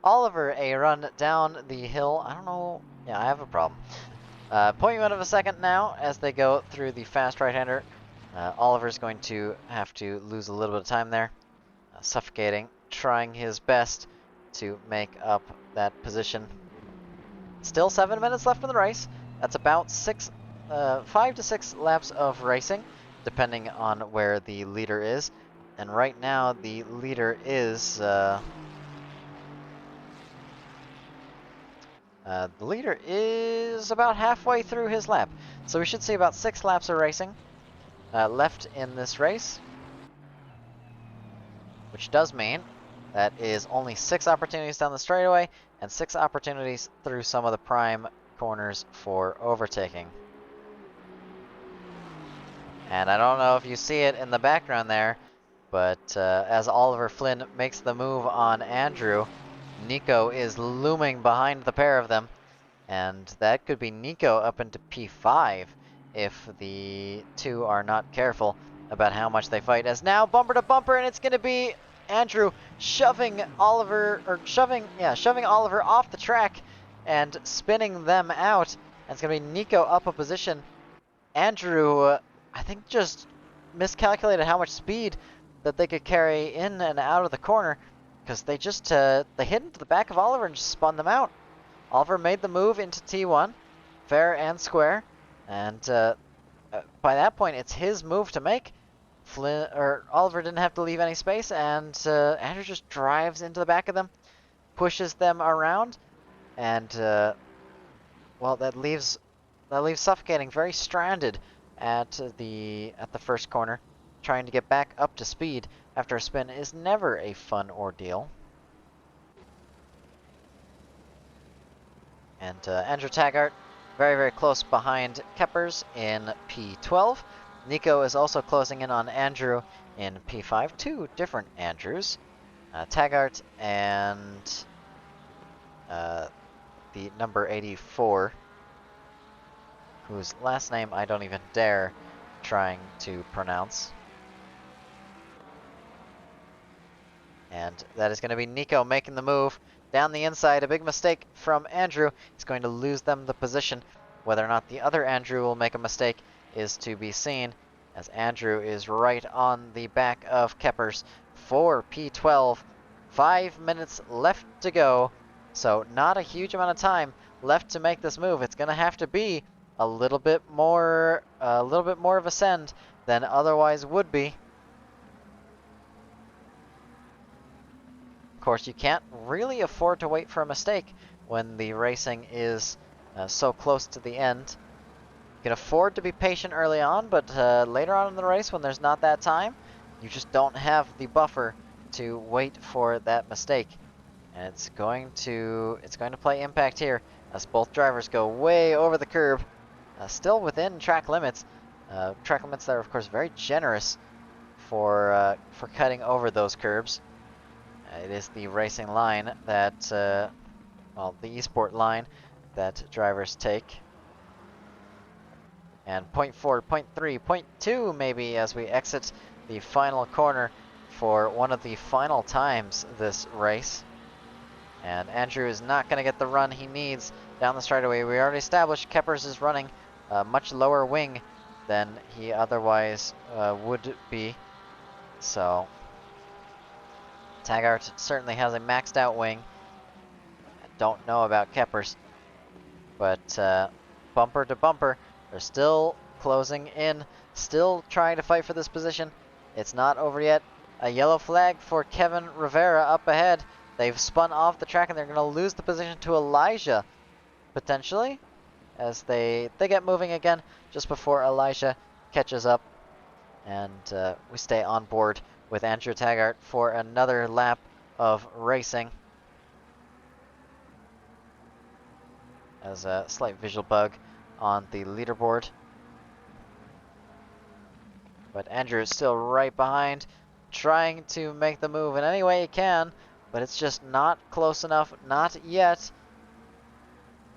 Oliver a run down the hill. I don't know, yeah, I have a problem. 0.1 of a second now as they go through the fast right-hander. Oliver's going to have to lose a little bit of time there, suffocating, trying his best to make up that position. Still 7 minutes left in the race. That's about 5 to 6 laps of racing, depending on where the leader is. And right now, the leader is about halfway through his lap. So we should see about 6 laps of racing left in this race, which does mean that is only 6 opportunities down the straightaway and 6 opportunities through some of the prime corners for overtaking. And I don't know if you see it in the background there, But as Oliver Flynn makes the move on Andrew, Nico is looming behind the pair of them. And that could be Nico up into P5 if the two are not careful about how much they fight. As now bumper to bumper, and it's going to be Andrew shoving Oliver off the track and spinning them out. And it's going to be Nico up a position. Andrew, I think, just miscalculated how much speed that they could carry in and out of the corner, because they just they hit into the back of Oliver and just spun them out. Oliver made the move into T1, fair and square, and by that point it's his move to make. Oliver didn't have to leave any space, and Andrew just drives into the back of them, pushes them around, and well, that leaves Suffocating very stranded at the first corner. Trying to get back up to speed after a spin is never a fun ordeal. And Andrew Taggart, very, very close behind Keppers in P12. Nico is also closing in on Andrew in P5. Two different Andrews. Taggart and the number 84, whose last name I don't even dare trying to pronounce. And that is going to be Nico making the move down the inside. A big mistake from Andrew. He's going to lose them the position. Whether or not the other Andrew will make a mistake is to be seen, as Andrew is right on the back of Keppers for P12. 5 minutes left to go, so not a huge amount of time left to make this move. It's going to have to be a little bit more of a send than otherwise would be. Of course, you can't really afford to wait for a mistake when the racing is so close to the end. You can afford to be patient early on, but later on in the race, when there's not that time, you just don't have the buffer to wait for that mistake. And it's going to play impact here as both drivers go way over the curb, still within track limits. Track limits that are, of course, very generous for cutting over those curbs. It is the racing line that, well, the esport line that drivers take. And 0.4, 0.3, 0.2 maybe as we exit the final corner for one of the final times this race. And Andrew is not going to get the run he needs down the straightaway. We already established Keppers is running a much lower wing than he otherwise would be. So Taggart certainly has a maxed out wing. I don't know about Keppers, but bumper to bumper, they're still closing in, still trying to fight for this position. It's not over yet. A yellow flag for Kevin Rivera up ahead. They've spun off the track and they're going to lose the position to Elijah, potentially, as they get moving again just before Elijah catches up. And we stay on board with Andrew Taggart for another lap of racing. As a slight visual bug on the leaderboard. But Andrew is still right behind, trying to make the move in any way he can, but it's just not close enough, not yet.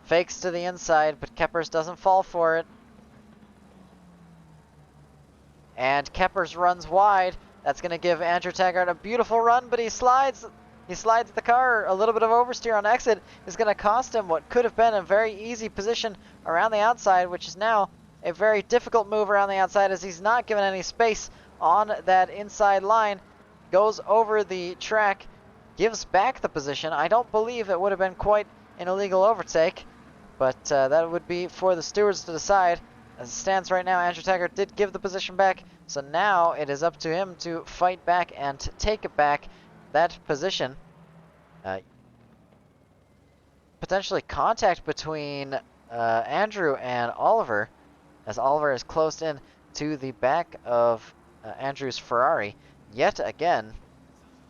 Fakes to the inside, but Keppers doesn't fall for it. And Keppers runs wide. That's going to give Andrew Taggart a beautiful run, but he slides the car. A little bit of oversteer on exit is going to cost him what could have been a very easy position around the outside, which is now a very difficult move around the outside as he's not given any space on that inside line. Goes over the track, gives back the position. I don't believe it would have been quite an illegal overtake, but that would be for the stewards to decide. As it stands right now, Andrew Taggart did give the position back, so now it is up to him to fight back and take it back that position. Potentially contact between Andrew and Oliver, as Oliver is closed in to the back of Andrew's Ferrari. Yet again,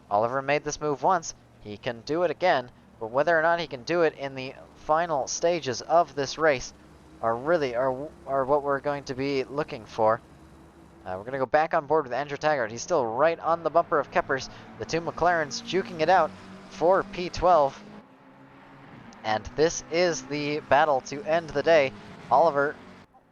Oliver made this move once, he can do it again, but whether or not he can do it in the final stages of this race are what we're going to be looking for. We're going to go back on board with Andrew Taggart. He's still right on the bumper of Keppers. The two McLarens juking it out for P12. And this is the battle to end the day. Oliver,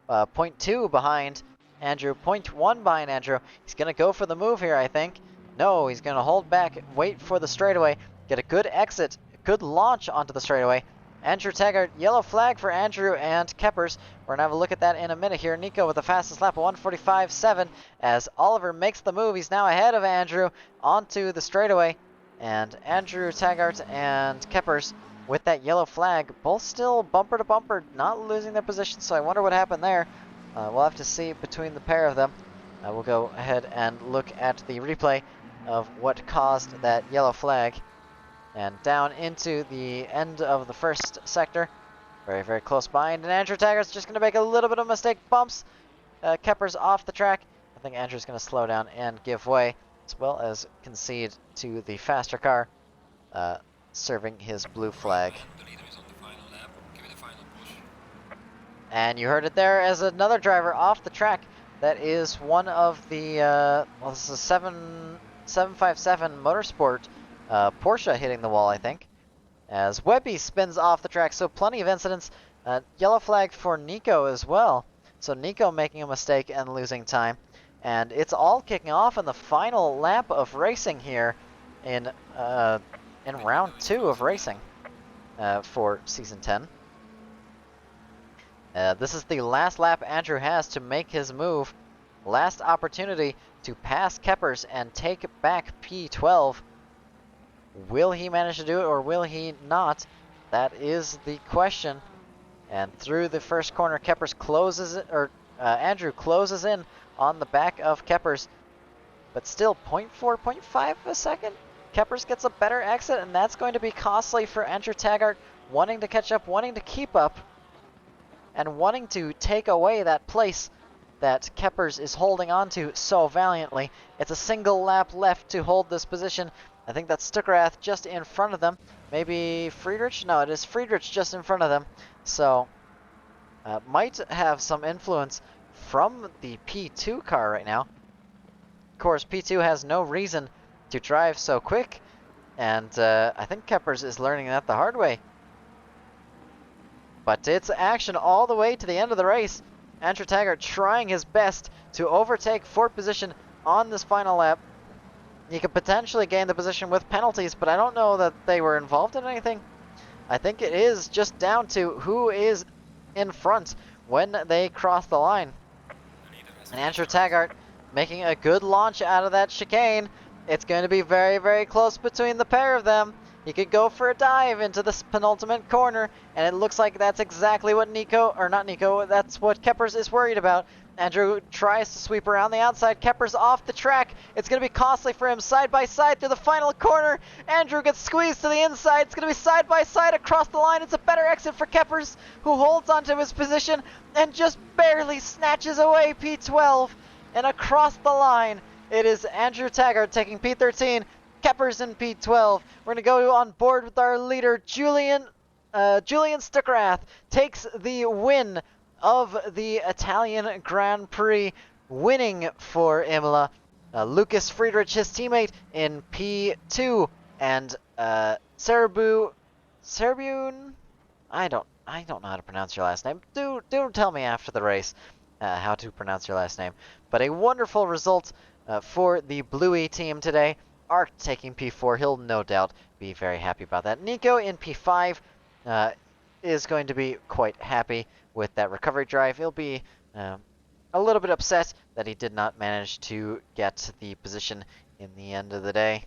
0.2 behind Andrew, 0.1 behind Andrew. He's going to go for the move here, I think. No, he's going to hold back, wait for the straightaway, get a good exit, good launch onto the straightaway. Andrew Taggart, yellow flag for Andrew and Keppers. We're going to have a look at that in a minute here. Nico with the fastest lap, 1:45.7, as Oliver makes the move. He's now ahead of Andrew onto the straightaway. And Andrew Taggart and Keppers with that yellow flag, both still bumper to bumper, not losing their position, so I wonder what happened there. We'll have to see between the pair of them. We'll go ahead and look at the replay of what caused that yellow flag. And down into the end of the first sector. Very, very close behind. And Andrew Taggart's just going to make a little bit of mistake. Bumps Keppers off the track. I think Andrew's going to slow down and give way, as well as concede to the faster car, serving his blue flag. And you heard it there as another driver off the track. That is one of the, well, this is a 757 Motorsport Porsche hitting the wall, I think, as Webby spins off the track. So plenty of incidents. Yellow flag for Nico as well. So Nico making a mistake and losing time. And it's all kicking off in the final lap of racing here in round 2 of racing for Season 10. This is the last lap Andrew has to make his move. Last opportunity to pass Keppers and take back P12. Will he manage to do it, or will he not? That is the question. And through the first corner, Keppers closes it, or Andrew closes in on the back of Keppers, but still 0.4, 0.5 a second. Keppers gets a better exit, and that's going to be costly for Andrew Taggart, wanting to catch up, wanting to keep up, and wanting to take away that place that Keppers is holding on to so valiantly. It's a single lap left to hold this position. I think that's Stuckrath just in front of them. Maybe Friedrich? No, it is Friedrich just in front of them. So, might have some influence from the P2 car right now. Of course, P2 has no reason to drive so quick. And I think Keppers is learning that the hard way. But it's action all the way to the end of the race. Andrew Taggart trying his best to overtake fourth position on this final lap. He could potentially gain the position with penalties, but I don't know that they were involved in anything. I think it is just down to who is in front when they cross the line. And Andrew Taggart making a good launch out of that chicane. It's going to be very, very close between the pair of them. He could go for a dive into this penultimate corner, and it looks like that's exactly what that's what Keppers is worried about. Andrew tries to sweep around the outside. Keppers off the track. It's going to be costly for him. Side by side through the final corner. Andrew gets squeezed to the inside. It's going to be side by side across the line. It's a better exit for Keppers, who holds onto his position and just barely snatches away P12. And across the line, it is Andrew Taggart taking P13. Keppers in P12. We're going to go on board with our leader, Julian Stuckrath, takes the win of the Italian Grand Prix, winning for Imola. Lucas Friedrich, his teammate, in P2, and Serbun, I don't know how to pronounce your last name. Do tell me after the race how to pronounce your last name. But a wonderful result for the Bluey team today. Arc taking P4, he'll no doubt be very happy about that. Nico in P5 is going to be quite happy with that recovery drive. He'll be a little bit upset that he did not manage to get the position in the end of the day.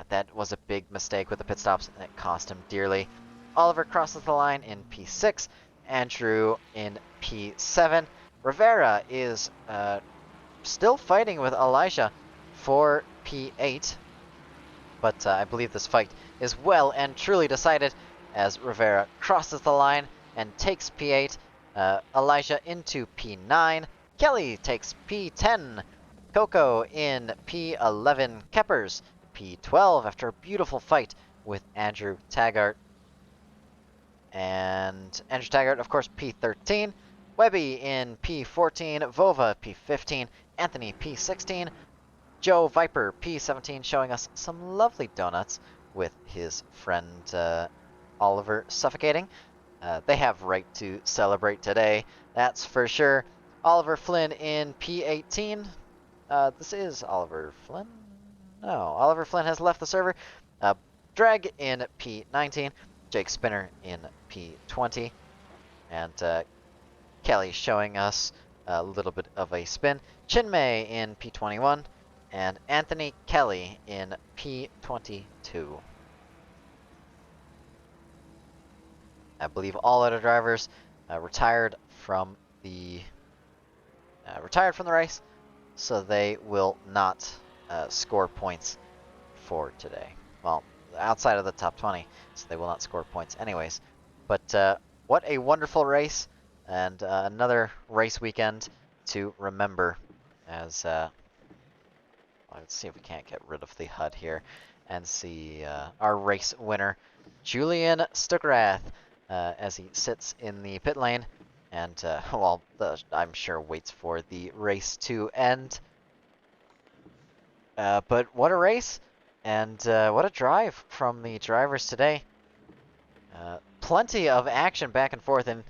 That was a big mistake with the pit stops, and it cost him dearly. Oliver crosses the line in P6, Andrew in P7. Rivera is still fighting with Elijah for P8. But I believe this fight is well and truly decided as Rivera crosses the line and takes P8. Elijah into P9. Kelly takes P10. Coco in P11. Keppers P12 after a beautiful fight with Andrew Taggart. And Andrew Taggart, of course, P13. Webby in P14, Vova P15, Anthony P16, Joe Viper P17 showing us some lovely donuts with his friend Oliver suffocating. They have right to celebrate today, that's for sure. Oliver Flynn in P18. This is Oliver Flynn? No, Oliver Flynn has left the server. Dreg in P19, Jake Spinner in P20, and Kelly showing us a little bit of a spin. Chinmay in P21, and Anthony Kelly in P22. I believe all other drivers retired from the race, so they will not score points for today. Well, outside of the top 20, so they will not score points anyways. But what a wonderful race, and another race weekend to remember as let's see if we can't get rid of the HUD here and see our race winner, Julian Stuckrath, as he sits in the pit lane and, well, I'm sure waits for the race to end. But what a race, and what a drive from the drivers today. Plenty of action back and forth, and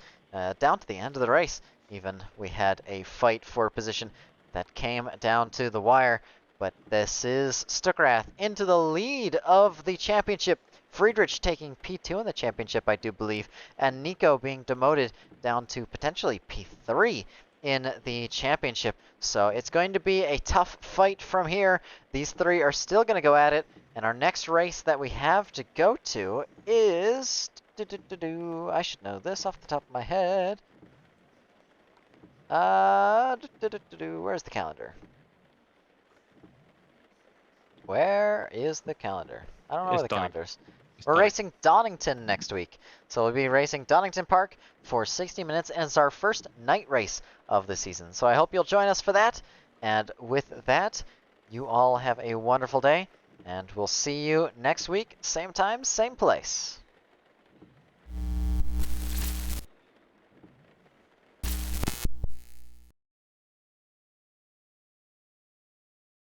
down to the end of the race, even, we had a fight for position that came down to the wire. But this is Stuckrath into the lead of the championship. Friedrich taking P2 in the championship, I do believe, and Nico being demoted down to potentially P3 in the championship. So it's going to be a tough fight from here. These three are still going to go at it, and our next race that we have to go to is... I should know this off the top of my head. Where's the calendar? Where is the calendar? I don't know where the calendar is. We're racing Donington next week. So we'll be racing Donington Park for 60 minutes, and it's our first night race of the season. So I hope you'll join us for that. And with that, you all have a wonderful day, and we'll see you next week, same time, same place.